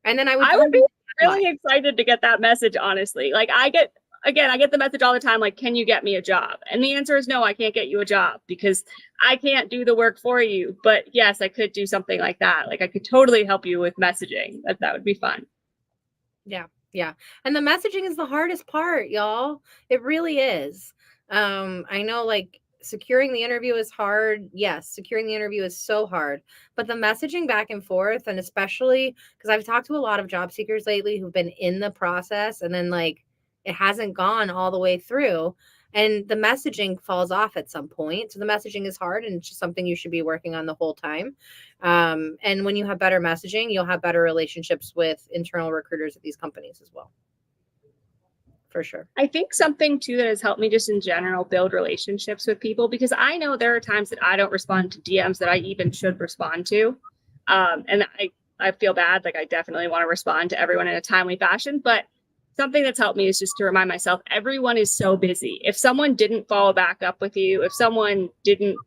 [SPEAKER 1] And then I would
[SPEAKER 2] be really excited to get that message, honestly. Like I get the message all the time, like, can you get me a job? And the answer is no, I can't get you a job because I can't do the work for you. But yes, I could do something like that. Like I could totally help you with messaging. That would be fun.
[SPEAKER 1] Yeah. Yeah. And the messaging is the hardest part, y'all. It really is. I know like securing the interview is hard. Yes, securing the interview is so hard, but the messaging back and forth, and especially because I've talked to a lot of job seekers lately who've been in the process and then like it hasn't gone all the way through and the messaging falls off at some point. So the messaging is hard and it's just something you should be working on the whole time. And when you have better messaging, you'll have better relationships with internal recruiters at these companies as well. For sure.
[SPEAKER 2] I think something too that has helped me just in general build relationships with people, because I know there are times that I don't respond to DMs that I even should respond to. And I feel bad. Like I definitely want to respond to everyone in a timely fashion, but something that's helped me is just to remind myself, everyone is so busy. If someone didn't follow back up with you, if someone didn't,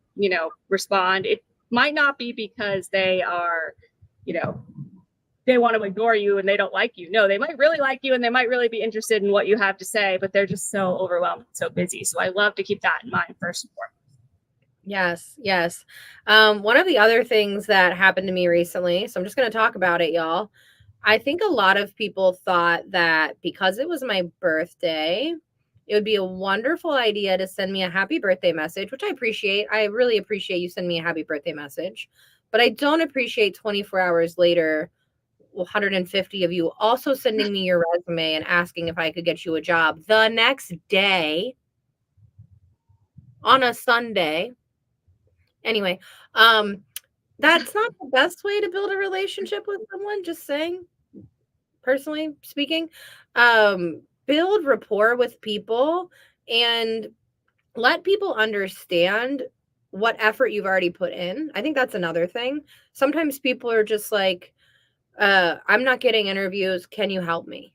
[SPEAKER 2] respond, it might not be because they are, they want to ignore you and they don't like you. No, they might really like you and they might really be interested in what you have to say, but they're just so overwhelmed, so busy. So I love to keep that in mind first and foremost.
[SPEAKER 1] Yes, yes. One of the other things that happened to me recently, so I'm just going to talk about it, y'all. I think a lot of people thought that because it was my birthday, it would be a wonderful idea to send me a happy birthday message, which I appreciate. I really appreciate you sending me a happy birthday message. But I don't appreciate 24 hours later, 150 of you also sending me your resume and asking if I could get you a job the next day on a Sunday. Anyway, that's not the best way to build a relationship with someone, just saying, personally speaking. Build rapport with people and let people understand what effort you've already put in. I think that's another thing. Sometimes people are just like, I'm not getting interviews. Can you help me?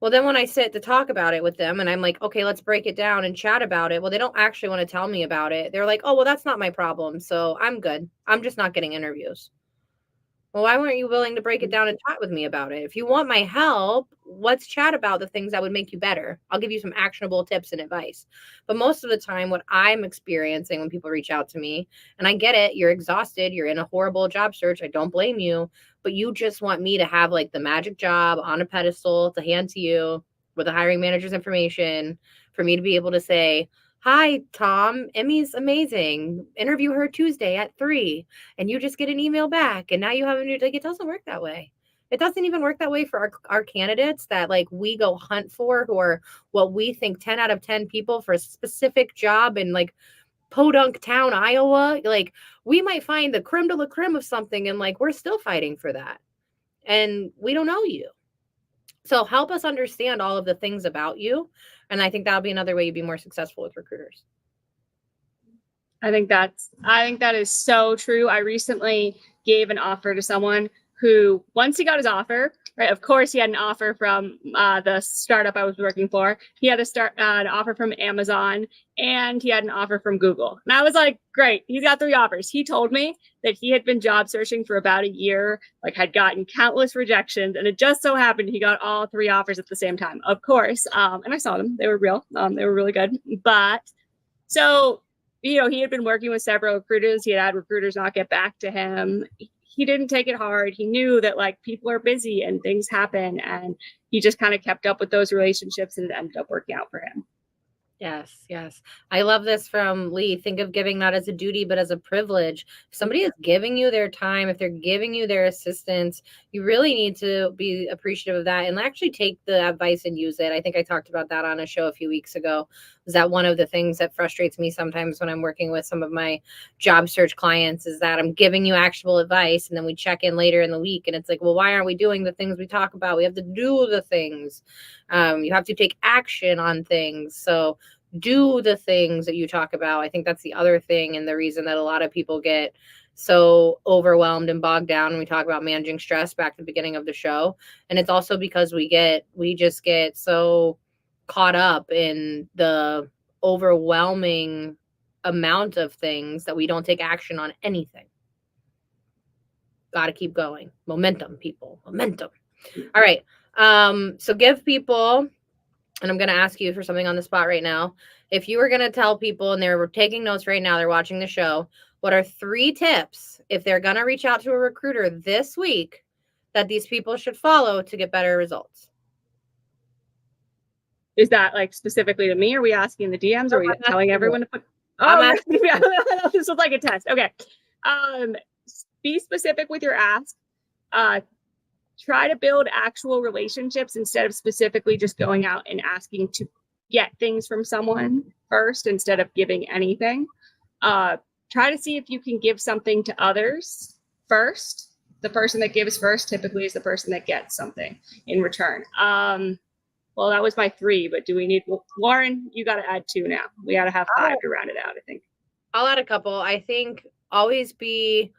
[SPEAKER 1] Well, then when I sit to talk about it with them and I'm like, okay, let's break it down and chat about it. Well, they don't actually want to tell me about it. They're like, oh, well, that's not my problem. So I'm good. I'm just not getting interviews. Well, why weren't you willing to break it down and chat with me about it? If you want my help, let's chat about the things that would make you better. I'll give you some actionable tips and advice. But most of the time, what I'm experiencing when people reach out to me, and I get it, you're exhausted, you're in a horrible job search. I don't blame you, but you just want me to have like the magic job on a pedestal to hand to you with the hiring manager's information for me to be able to say, hi, Tom, Emmy's amazing. Interview her Tuesday at 3. And you just get an email back. And now you have a new, like, it doesn't work that way. It doesn't even work that way for our candidates that like we go hunt for, who are what we think 10 out of 10 people for a specific job in like Podunk Town, Iowa. Like we might find the creme de la creme of something and like we're still fighting for that. And we don't know you. So help us understand all of the things about you. And I think that'll be another way you'd be more successful with recruiters.
[SPEAKER 2] I think that is so true. I recently gave an offer to someone who, once he got his offer, right? Of course, he had an offer from the startup I was working for. He had an offer from Amazon, and he had an offer from Google. And I was like, great, he's got 3 offers. He told me that he had been job searching for about a year, like had gotten countless rejections, and it just so happened he got all 3 offers at the same time. Of course, and I saw them; they were real. They were really good. But so, he had been working with several recruiters. He had recruiters not get back to him. He didn't take it hard. He knew that like people are busy and things happen, and he just kind of kept up with those relationships and it ended up working out for him.
[SPEAKER 1] Yes, yes. I love this from Lee. Think of giving not as a duty, but as a privilege. If somebody is giving you their time, if they're giving you their assistance, you really need to be appreciative of that and actually take the advice and use it. I think I talked about that on a show a few weeks ago. Was that one of the things that frustrates me sometimes when I'm working with some of my job search clients is that I'm giving you actionable advice and then we check in later in the week and it's like, well, why aren't we doing the things we talk about? We have to do the things. You have to take action on things. So do the things that you talk about. I think that's the other thing. And the reason that a lot of people get so overwhelmed and bogged down when we talk about managing stress back at the beginning of the show. And it's also because we just get so caught up in the overwhelming amount of things that we don't take action on anything. Got to keep going. Momentum, people. Momentum. All right. So give people, and I'm going to ask you for something on the spot right now. If you were going to tell people, and they're taking notes right now, they're watching the show, what are 3 tips if they're going to reach out to a recruiter this week that these people should follow to get better results?
[SPEAKER 2] Is that like specifically to me? Are we asking the DMs? Or are we telling everyone to put?
[SPEAKER 1] I'm
[SPEAKER 2] This was like a test. Okay. Be specific with your ask. Try to build actual relationships instead of specifically just going out and asking to get things from someone first instead of giving anything. Try to see if you can give something to others first. The person that gives first typically is the person that gets something in return. Well, that was my 3, but do we need Lauren? You got to add 2 now. We got to have 5 to round it out, I think.
[SPEAKER 1] I'll add a couple. I think always be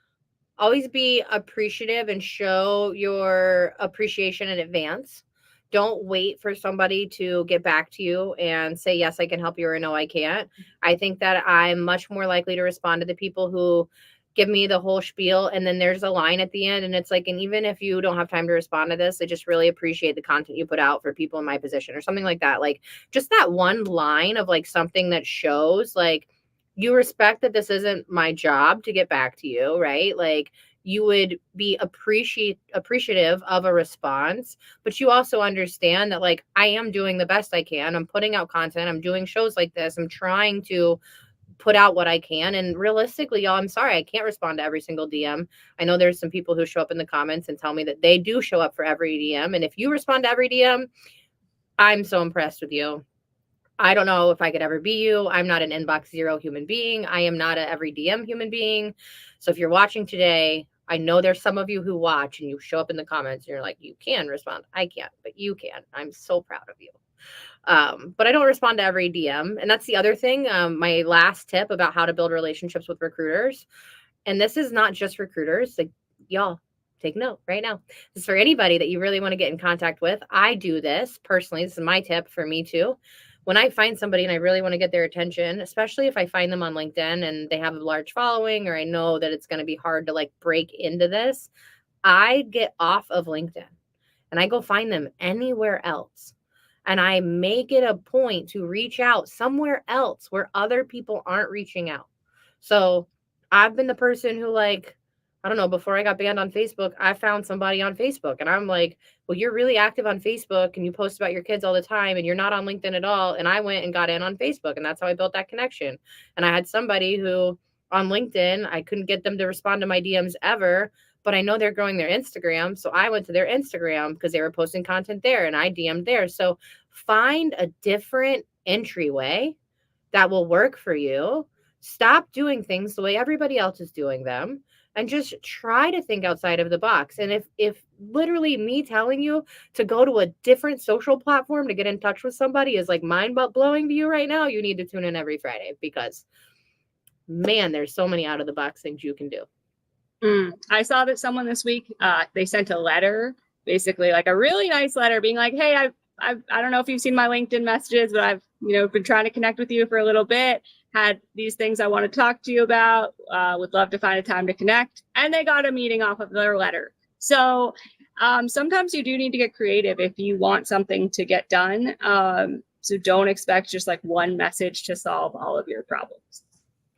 [SPEAKER 1] always be appreciative and show your appreciation in advance. Don't wait for somebody to get back to you and say, yes, I can help you, or no, I can't. I think that I'm much more likely to respond to the people who give me the whole spiel, and then there's a line at the end, and it's like, and even if you don't have time to respond to this, I just really appreciate the content you put out for people in my position, or something like that. Like, just that one line of like something that shows like you respect that this isn't my job to get back to you, right? Like, you would be appreciative of a response, but you also understand that like I am doing the best I can. I'm putting out content. I'm doing shows like this. I'm trying to put out what I can. And realistically, y'all, I'm sorry, I can't respond to every single DM. I know there's some people who show up in the comments and tell me that they do show up for every DM. And if you respond to every DM, I'm so impressed with you. I don't know if I could ever be you. I'm not an inbox zero human being. I am not a every DM human being. So if you're watching today, I know there's some of you who watch and you show up in the comments and you're like, you can respond. I can't, but you can. I'm so proud of you. But I don't respond to every DM. And that's the other thing. My last tip about how to build relationships with recruiters. And this is not just recruiters. Like, y'all, take note right now. This is for anybody that you really want to get in contact with. I do this personally. This is my tip for me too. When I find somebody and I really want to get their attention, especially if I find them on LinkedIn and they have a large following, or I know that it's going to be hard to like break into this, I get off of LinkedIn and I go find them anywhere else. And I make it a point to reach out somewhere else where other people aren't reaching out. So I've been the person who, like, I don't know, before I got banned on Facebook, I found somebody on Facebook and I'm like, well, you're really active on Facebook and you post about your kids all the time and you're not on LinkedIn at all. And I went and got in on Facebook, and that's how I built that connection. And I had somebody who on LinkedIn, I couldn't get them to respond to my DMs ever, but I know they're growing their Instagram. So I went to their Instagram because they were posting content there and I DM'd there. So find a different entryway that will work for you. Stop doing things the way everybody else is doing them and just try to think outside of the box. And if literally me telling you to go to a different social platform to get in touch with somebody is like mind blowing to you right now, you need to tune in every Friday, because man, there's so many out of the box things you can do.
[SPEAKER 2] I saw that someone this week, they sent a letter, basically like a really nice letter being like, hey, I don't know if you've seen my LinkedIn messages, but I've, been trying to connect with you for a little bit, had these things I want to talk to you about, would love to find a time to connect. And they got a meeting off of their letter. So sometimes you do need to get creative if you want something to get done. So don't expect just like one message to solve all of your problems.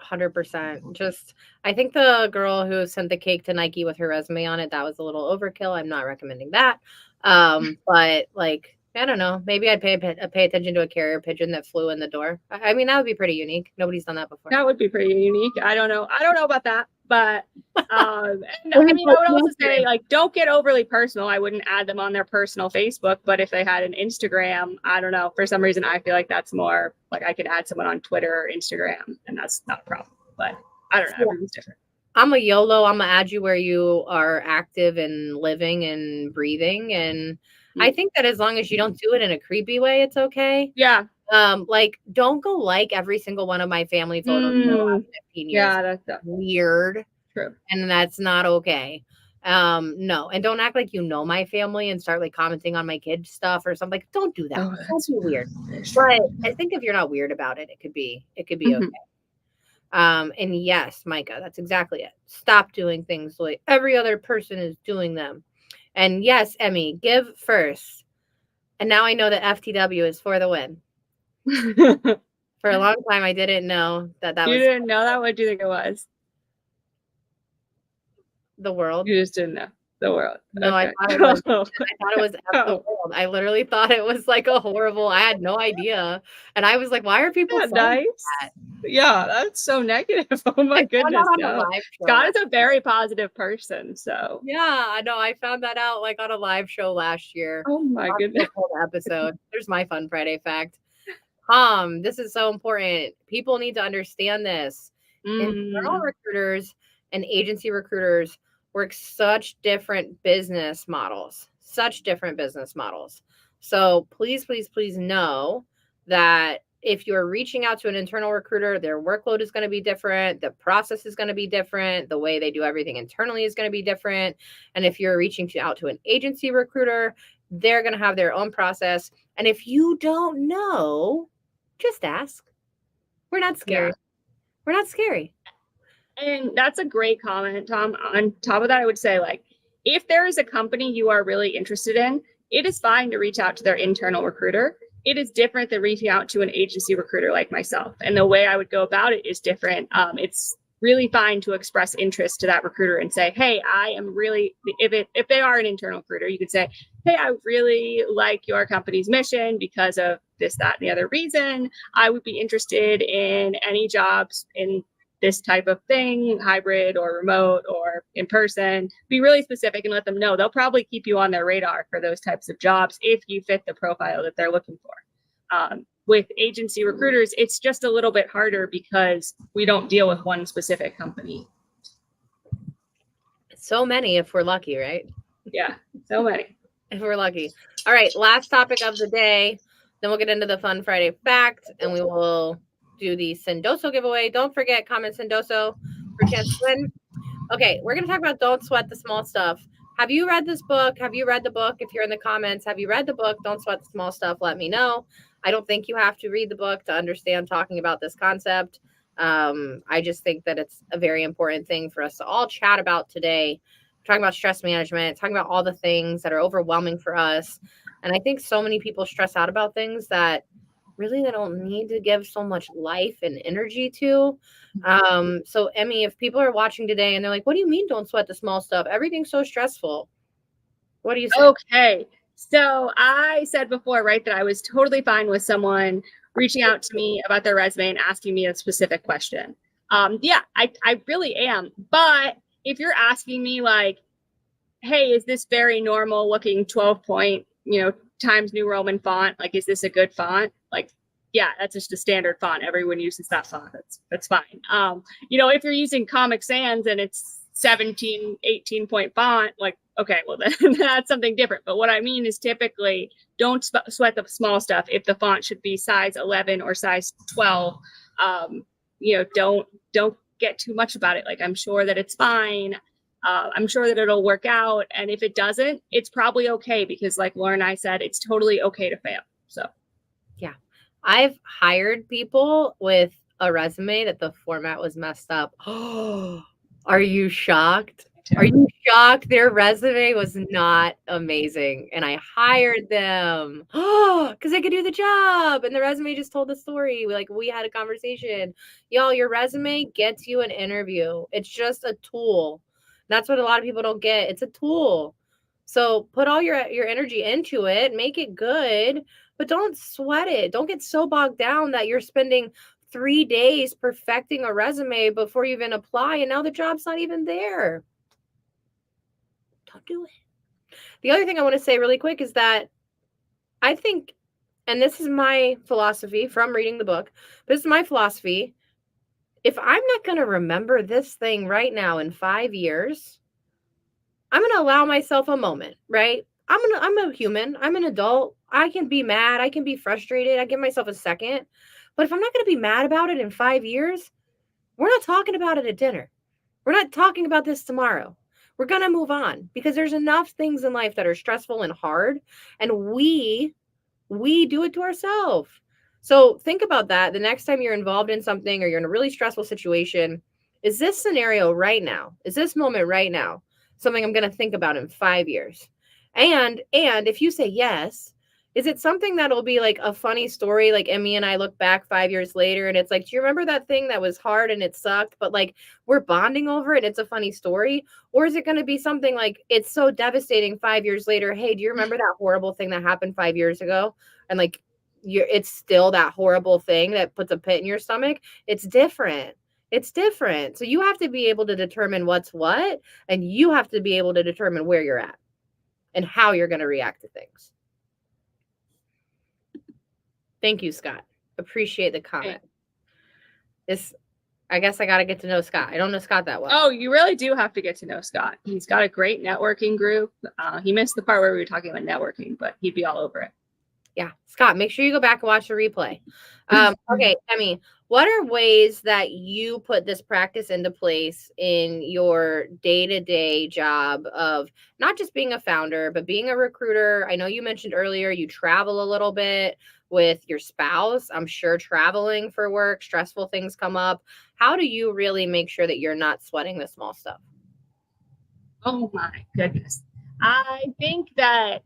[SPEAKER 1] 100%. Just, I think the girl who sent the cake to Nike with her resume on it, that was a little overkill. I'm not recommending that. But like, I don't know, maybe I'd pay attention to a carrier pigeon that flew in the door. I mean, that would be pretty unique. Nobody's done that before.
[SPEAKER 2] That would be pretty unique. I don't know about that, but I mean, I would also say, like, don't get overly personal. I wouldn't add them on their personal Facebook, but if they had an Instagram, I don't know, for some reason I feel like that's more like I could add someone on Twitter or Instagram, and that's not a problem. But I don't know, everyone's different.
[SPEAKER 1] I'm a YOLO. I'm gonna add you where you are active and living and breathing. And I think that as long as you don't do it in a creepy way, it's okay.
[SPEAKER 2] Yeah.
[SPEAKER 1] Like, don't go like every single one of my family photos for the last 15 years.
[SPEAKER 2] Yeah, that's
[SPEAKER 1] weird.
[SPEAKER 2] True.
[SPEAKER 1] And that's not okay. No, and don't act like you know my family and start like commenting on my kids' stuff or something. Like, don't do that.
[SPEAKER 2] Oh,
[SPEAKER 1] That's weird. But I think if you're not weird about it, it could be okay. And yes, Micah, that's exactly it. Stop doing things the way every other person is doing them. And yes, Emmy, give first. And now I know that FTW is for the win. For a long time, I didn't know that was.
[SPEAKER 2] You didn't know that? What do you think it was?
[SPEAKER 1] The world.
[SPEAKER 2] You just didn't know. The world.
[SPEAKER 1] No,
[SPEAKER 2] okay.
[SPEAKER 1] I thought it was F the world. I literally thought it was like a horrible. I had no idea, and I was like, "Why are people saying
[SPEAKER 2] nice?
[SPEAKER 1] That?"
[SPEAKER 2] Yeah, that's so negative. Oh my goodness! No. Scott is a very positive person. So
[SPEAKER 1] yeah, I know. I found that out like on a live show last year.
[SPEAKER 2] Oh my goodness!
[SPEAKER 1] Episode. There's my fun Friday fact. This is so important. People need to understand this. Internal recruiters and agency recruiters work such different business models. So please, please, please know that if you're reaching out to an internal recruiter, their workload is going to be different. The process is going to be different. The way they do everything internally is going to be different. And if you're reaching out to an agency recruiter, they're going to have their own process. And if you don't know, just ask. We're not scary.
[SPEAKER 2] Yeah.
[SPEAKER 1] We're not scary.
[SPEAKER 2] And that's a great comment, Tom. On top of that, I would say, like, if there is a company you are really interested in, it is fine to reach out to their internal recruiter. It is different than reaching out to an agency recruiter like myself. And the way I would go about it is different. It's really fine to express interest to that recruiter and say, hey, I am really, if they are an internal recruiter, you could say, hey, I really like your company's mission because of this, that, and the other reason. I would be interested in any jobs in this type of thing, hybrid or remote or in person. Be really specific and let them know. They'll probably keep you on their radar for those types of jobs if you fit the profile that they're looking for. With agency recruiters, it's just a little bit harder because we don't deal with one specific company.
[SPEAKER 1] So many if we're lucky, right?
[SPEAKER 2] Yeah, so many.
[SPEAKER 1] If we're lucky. All right, last topic of the day. Then we'll get into the Fun Friday fact, and we will do the Sendoso giveaway. Don't forget, comment Sendoso for a chance to win. Okay, we're going to talk about Don't Sweat the Small Stuff. Have you read this book? Have you read the book? If you're in the comments, have you read the book? Don't Sweat the Small Stuff. Let me know. I don't think you have to read the book to understand talking about this concept. I just think that it's a very important thing for us to all chat about today. Talking about stress management, talking about all the things that are overwhelming for us. And I think so many people stress out about things that really they don't need to give so much life and energy to. So Emmy, if people are watching today and they're like, what do you mean don't sweat the small stuff? Everything's so stressful. What do you say?
[SPEAKER 2] Okay. So I said before, right, that I was totally fine with someone reaching out to me about their resume and asking me a specific question. Yeah, I really am. But if you're asking me like, hey, is this very normal looking 12-point, Times New Roman font? Like, is this a good font? Like, yeah, that's just a standard font. Everyone uses that font. That's fine. If you're using Comic Sans and it's 17, 18-point font, like, okay, well, then that's something different. But what I mean is typically don't sweat the small stuff. If the font should be size 11 or size 12, don't get too much about it. Like, I'm sure that it's fine. I'm sure that it'll work out. And if it doesn't, it's probably okay because like Lauren and I said, it's totally okay to fail. So,
[SPEAKER 1] yeah, I've hired people with a resume that the format was messed up. Are you shocked? Are you shocked? Their resume was not amazing. And I hired them because they could do the job. And the resume just told the story. We had a conversation. Y'all, your resume gets you an interview. It's just a tool. That's what a lot of people don't get. It's a tool. So put all your energy into it, make it good, but don't sweat it. Don't get so bogged down that you're spending 3 days perfecting a resume before you even apply. And now the job's not even there. Don't do it. The other thing I want to say really quick is that I think, and this is my philosophy from reading the book, this is my philosophy. If I'm not going to remember this thing right now in 5 years, I'm going to allow myself a moment, right? I'm a human. I'm an adult. I can be mad. I can be frustrated. I give myself a second. But if I'm not going to be mad about it in 5 years, we're not talking about it at dinner. We're not talking about this tomorrow. We're going to move on because there's enough things in life that are stressful and hard. And we do it to ourselves. So think about that. The next time you're involved in something or you're in a really stressful situation, is this scenario right now? Is this moment right now something I'm going to think about in 5 years? And if you say yes, is it something that'll be like a funny story? Like Emmy and I look back 5 years later and it's like, do you remember that thing that was hard and it sucked, but like we're bonding over it? It's a funny story. Or is it going to be something like it's so devastating 5 years later? Hey, do you remember that horrible thing that happened 5 years ago? And like, it's still that horrible thing that puts a pit in your stomach. It's different. It's different. So you have to be able to determine what's what, and you have to be able to determine where you're at and how you're going to react to things. Thank you, Scott. Appreciate the comment. I guess I got to get to know Scott. I don't know Scott that well.
[SPEAKER 2] Oh, you really do have to get to know Scott. He's got a great networking group. He missed the part where we were talking about networking, but he'd be all over it.
[SPEAKER 1] Yeah, Scott, make sure you go back and watch the replay. Okay, Emmy, what are ways that you put this practice into place in your day-to-day job of not just being a founder, but being a recruiter? I know you mentioned earlier you travel a little bit with your spouse. I'm sure traveling for work, stressful things come up. How do you really make sure that you're not sweating the small stuff?
[SPEAKER 2] Oh my goodness. I think that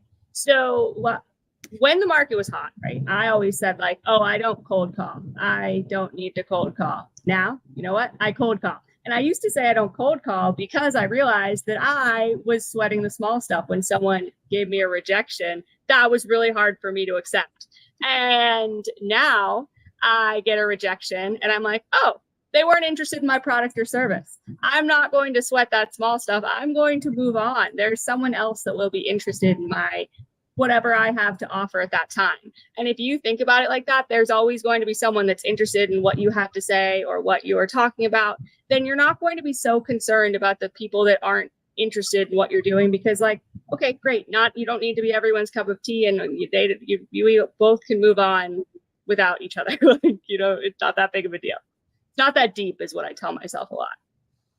[SPEAKER 2] when the market was hot, right? I always said like, oh, I don't cold call. I don't need to cold call. Now, you know what? I cold call. And I used to say I don't cold call because I realized that I was sweating the small stuff when someone gave me a rejection. That was really hard for me to accept. And now I get a rejection and I'm like, oh, they weren't interested in my product or service. I'm not going to sweat that small stuff. I'm going to move on. There's someone else that will be interested in my whatever I have to offer at that time. And if you think about it like that, there's always going to be someone that's interested in what you have to say or what you are talking about. Then you're not going to be so concerned about the people that aren't interested in what you're doing because like, okay, great. You don't need to be everyone's cup of tea and you both can move on without each other. It's not that big of a deal. Not that deep is what I tell myself a lot.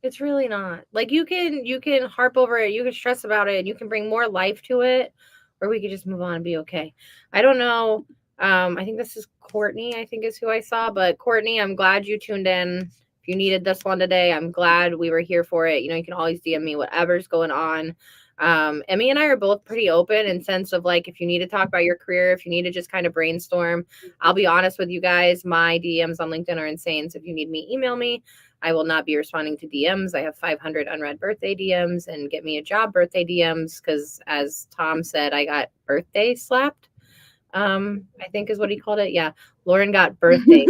[SPEAKER 1] It's really not. Like you can harp over it, you can stress about it, and you can bring more life to it, or we could just move on and be okay. I don't know. I think this is Courtney, I think is who I saw. But Courtney, I'm glad you tuned in. If you needed this one today, I'm glad we were here for it. You can always DM me whatever's going on. Emmy and I are both pretty open in sense of like, if you need to talk about your career, if you need to just kind of brainstorm, I'll be honest with you guys. My DMs on LinkedIn are insane. So if you need me, email me. I will not be responding to DMs. I have 500 unread birthday DMs and get me a job birthday DMs. Cause as Tom said, I got birthday slapped. I think is what he called it. Yeah. Lauren got birthday.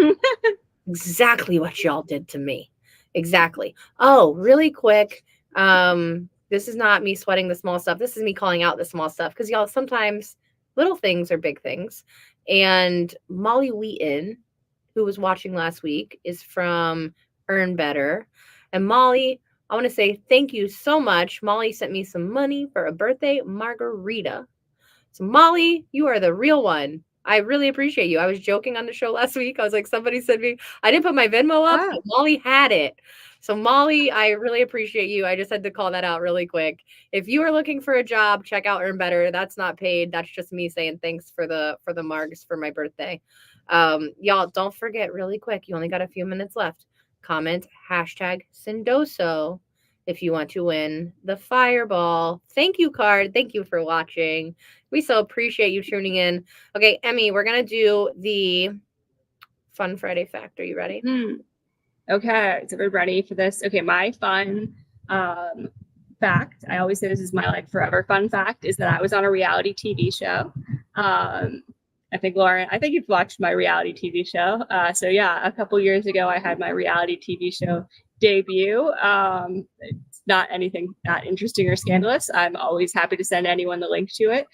[SPEAKER 1] Exactly what y'all did to me. Exactly. Oh, really quick. This is not me sweating the small stuff. This is me calling out the small stuff because y'all sometimes little things are big things. And Molly Wheaton, who was watching last week, is from Earn Better. And Molly, I want to say thank you so much. Molly sent me some money for a birthday margarita. So Molly, you are the real one. I really appreciate you. I was joking on the show last week. I was like, somebody sent me, I didn't put my Venmo up, but Molly had it. So Molly, I really appreciate you. I just had to call that out really quick. If you are looking for a job, check out Earn Better. That's not paid. That's just me saying thanks for the margs for my birthday. Y'all don't forget really quick. You only got a few minutes left. Comment #Sendoso if you want to win the fireball. Thank you, Card. Thank you for watching. We so appreciate you tuning in. Okay, Emmy, we're going to do the Fun Friday fact. Are you ready?
[SPEAKER 2] Okay, so we're ready for this. Okay, my fun fact, I always say this is my like forever fun fact, is that I was on a reality TV show. I think Lauren, you've watched my reality TV show. So yeah, a couple years ago, I had my reality TV show debut. It's not anything that interesting or scandalous. I'm always happy to send anyone the link to it.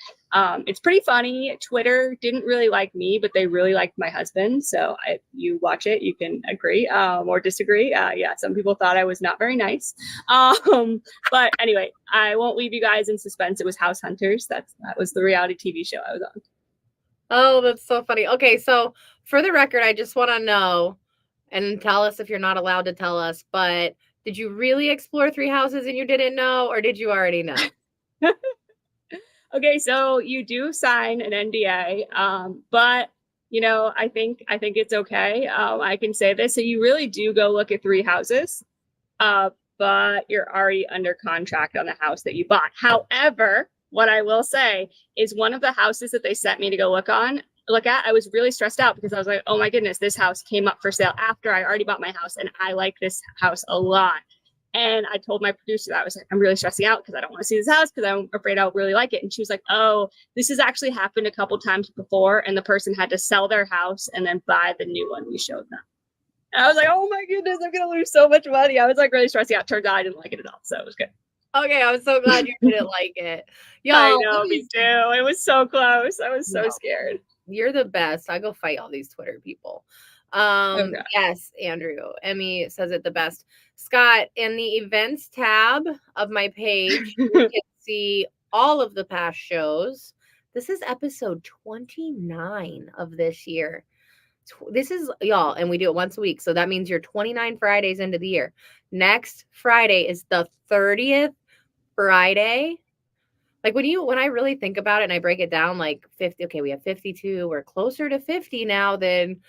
[SPEAKER 2] It's pretty funny. Twitter didn't really like me, but they really liked my husband. So if you watch it, you can agree or disagree. Yeah, some people thought I was not very nice. But anyway, I won't leave you guys in suspense. It was House Hunters. That was the reality TV show I was on.
[SPEAKER 1] Oh, that's so funny. Okay, so for the record, I just want to know, and tell us if you're not allowed to tell us, but did you really explore 3 houses and you didn't know, or did you already know?
[SPEAKER 2] Okay, so you do sign an NDA, but I think it's okay. I can say this. So you really do go look at 3 houses, but you're already under contract on the house that you bought. However, what I will say is one of the houses that they sent me to go look at, I was really stressed out because I was like, oh my goodness, this house came up for sale after I already bought my house and I like this house a lot. And I told my producer that I was like, I'm really stressing out because I don't want to see this house because I'm afraid I'll really like it. And she was like, oh, this has actually happened a couple times before. And the person had to sell their house and then buy the new one we showed them. And I was like, oh my goodness, I'm going to lose so much money. I was like really stressing out. Turns out I didn't like it at all. So it was good.
[SPEAKER 1] Okay, I'm so glad you didn't like it. Y'all,
[SPEAKER 2] I know, me too. It was so close. I was so scared.
[SPEAKER 1] You're the best. I go fight all these Twitter people.
[SPEAKER 2] Okay.
[SPEAKER 1] Yes, Andrew. Emmy says it the best. Scott, in the events tab of my page, you can see all of the past shows This is episode 29 of this year. This is y'all, and we do it once a week. So that means you're 29 Fridays into the year. Next Friday is the 30th Friday. Like when I really think about it and I break it down, like 50, okay, we have 52. We're closer to 50 now than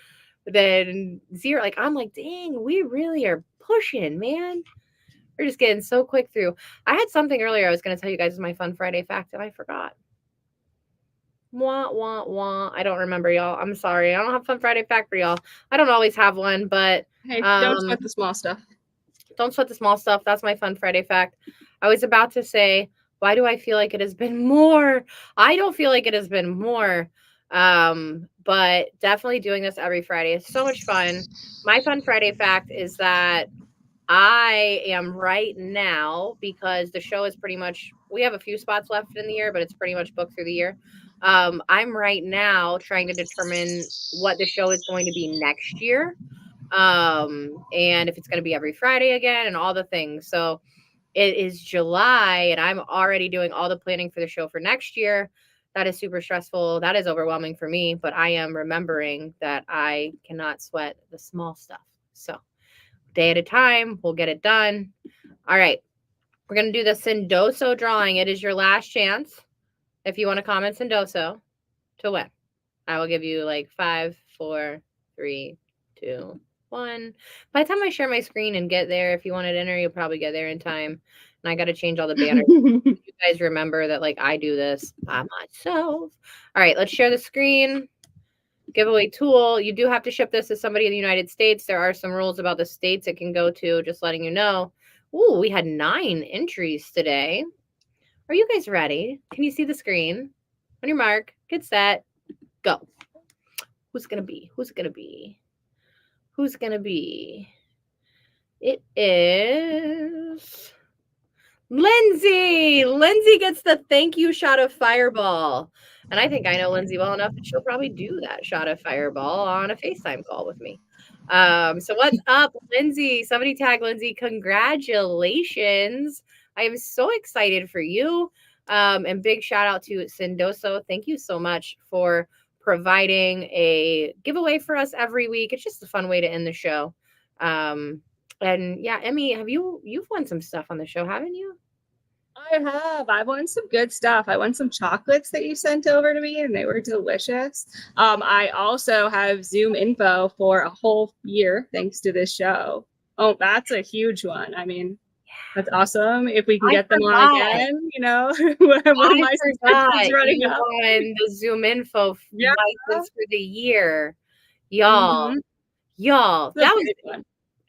[SPEAKER 1] zero. Like I'm like, dang, we really are pushing, man. We're just getting so quick through. I had something earlier I was going to tell you guys is my fun Friday fact, and I forgot. Wah, wah, wah. I don't remember, y'all. I'm sorry. I don't have fun Friday fact for y'all. I don't always have one, but
[SPEAKER 2] Hey, don't sweat the small stuff.
[SPEAKER 1] Don't sweat the small stuff. That's my fun Friday fact. I was about to say, why do I feel like it has been more? I don't feel like it has been more. But definitely doing this every Friday is so much fun. My fun Friday fact is that I am right now, because the show is pretty much, we have a few spots left in the year, but it's pretty much booked through the year. I'm right now trying to determine what the show is going to be next year. And if it's going to be every Friday again and all the things. So it is July and I'm already doing all the planning for the show for next year. That is super stressful. That is overwhelming for me, but I am remembering that I cannot sweat the small stuff. So day at a time, we'll get it done. All right. We're going to do the Sendoso drawing. It is your last chance. If you want to comment Sendoso to win, I will give you like 5, 4, 3, 2, 1. By the time I share my screen and get there, if you want to enter, you'll probably get there in time. And I got to change all the banners. You guys remember that like I do this by myself. All right, let's share the screen. Giveaway tool. You do have to ship this to somebody in the United States. There are some rules about the states it can go to, just letting you know. Ooh, we had 9 entries today. Are you guys ready? Can you see the screen? On your mark, get set, go. Who's going to be? Who's going to be? Who's going to be? It is Lindsay. Lindsay gets the thank you shot of Fireball. And I think I know Lindsay well enough that she'll probably do that shot of Fireball on a FaceTime call with me. So what's up, Lindsay? Somebody tag Lindsay. Congratulations. I am so excited for you. And big shout out to Sendoso. Thank you so much for providing a giveaway for us every week. It's just a fun way to end the show. And yeah, Emmy, you've won some stuff on the show, haven't you?
[SPEAKER 2] I have. I won some good stuff. I won some chocolates that you sent over to me, and they were delicious. I also have Zoom info for a whole year thanks to this show. Oh, that's a huge one. I mean, that's awesome. If we can get them on again, you know, when my subscription's running up.
[SPEAKER 1] On the Zoom info license for the year, y'all. Y'all, that was one.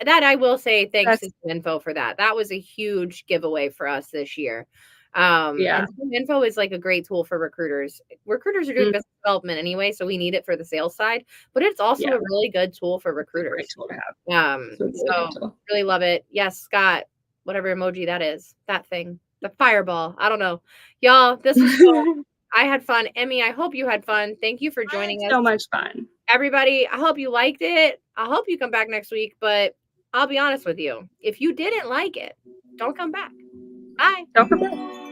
[SPEAKER 1] That I will say thanks to Zoom Info for that. That was a huge giveaway for us this year. And Zoom Info is like a great tool for recruiters. Recruiters are doing business development anyway, so we need it for the sales side, but it's also a really good tool for recruiters. Great tool to have. So really love it. Yes, Scott, whatever emoji that is, that thing, the fireball. I don't know. Y'all, this is so I had fun. Emmy, I hope you had fun. Thank you for joining us.
[SPEAKER 2] So much fun.
[SPEAKER 1] Everybody, I hope you liked it. I hope you come back next week, but I'll be honest with you. If you didn't like it, don't come back. Bye.
[SPEAKER 2] Don't come back.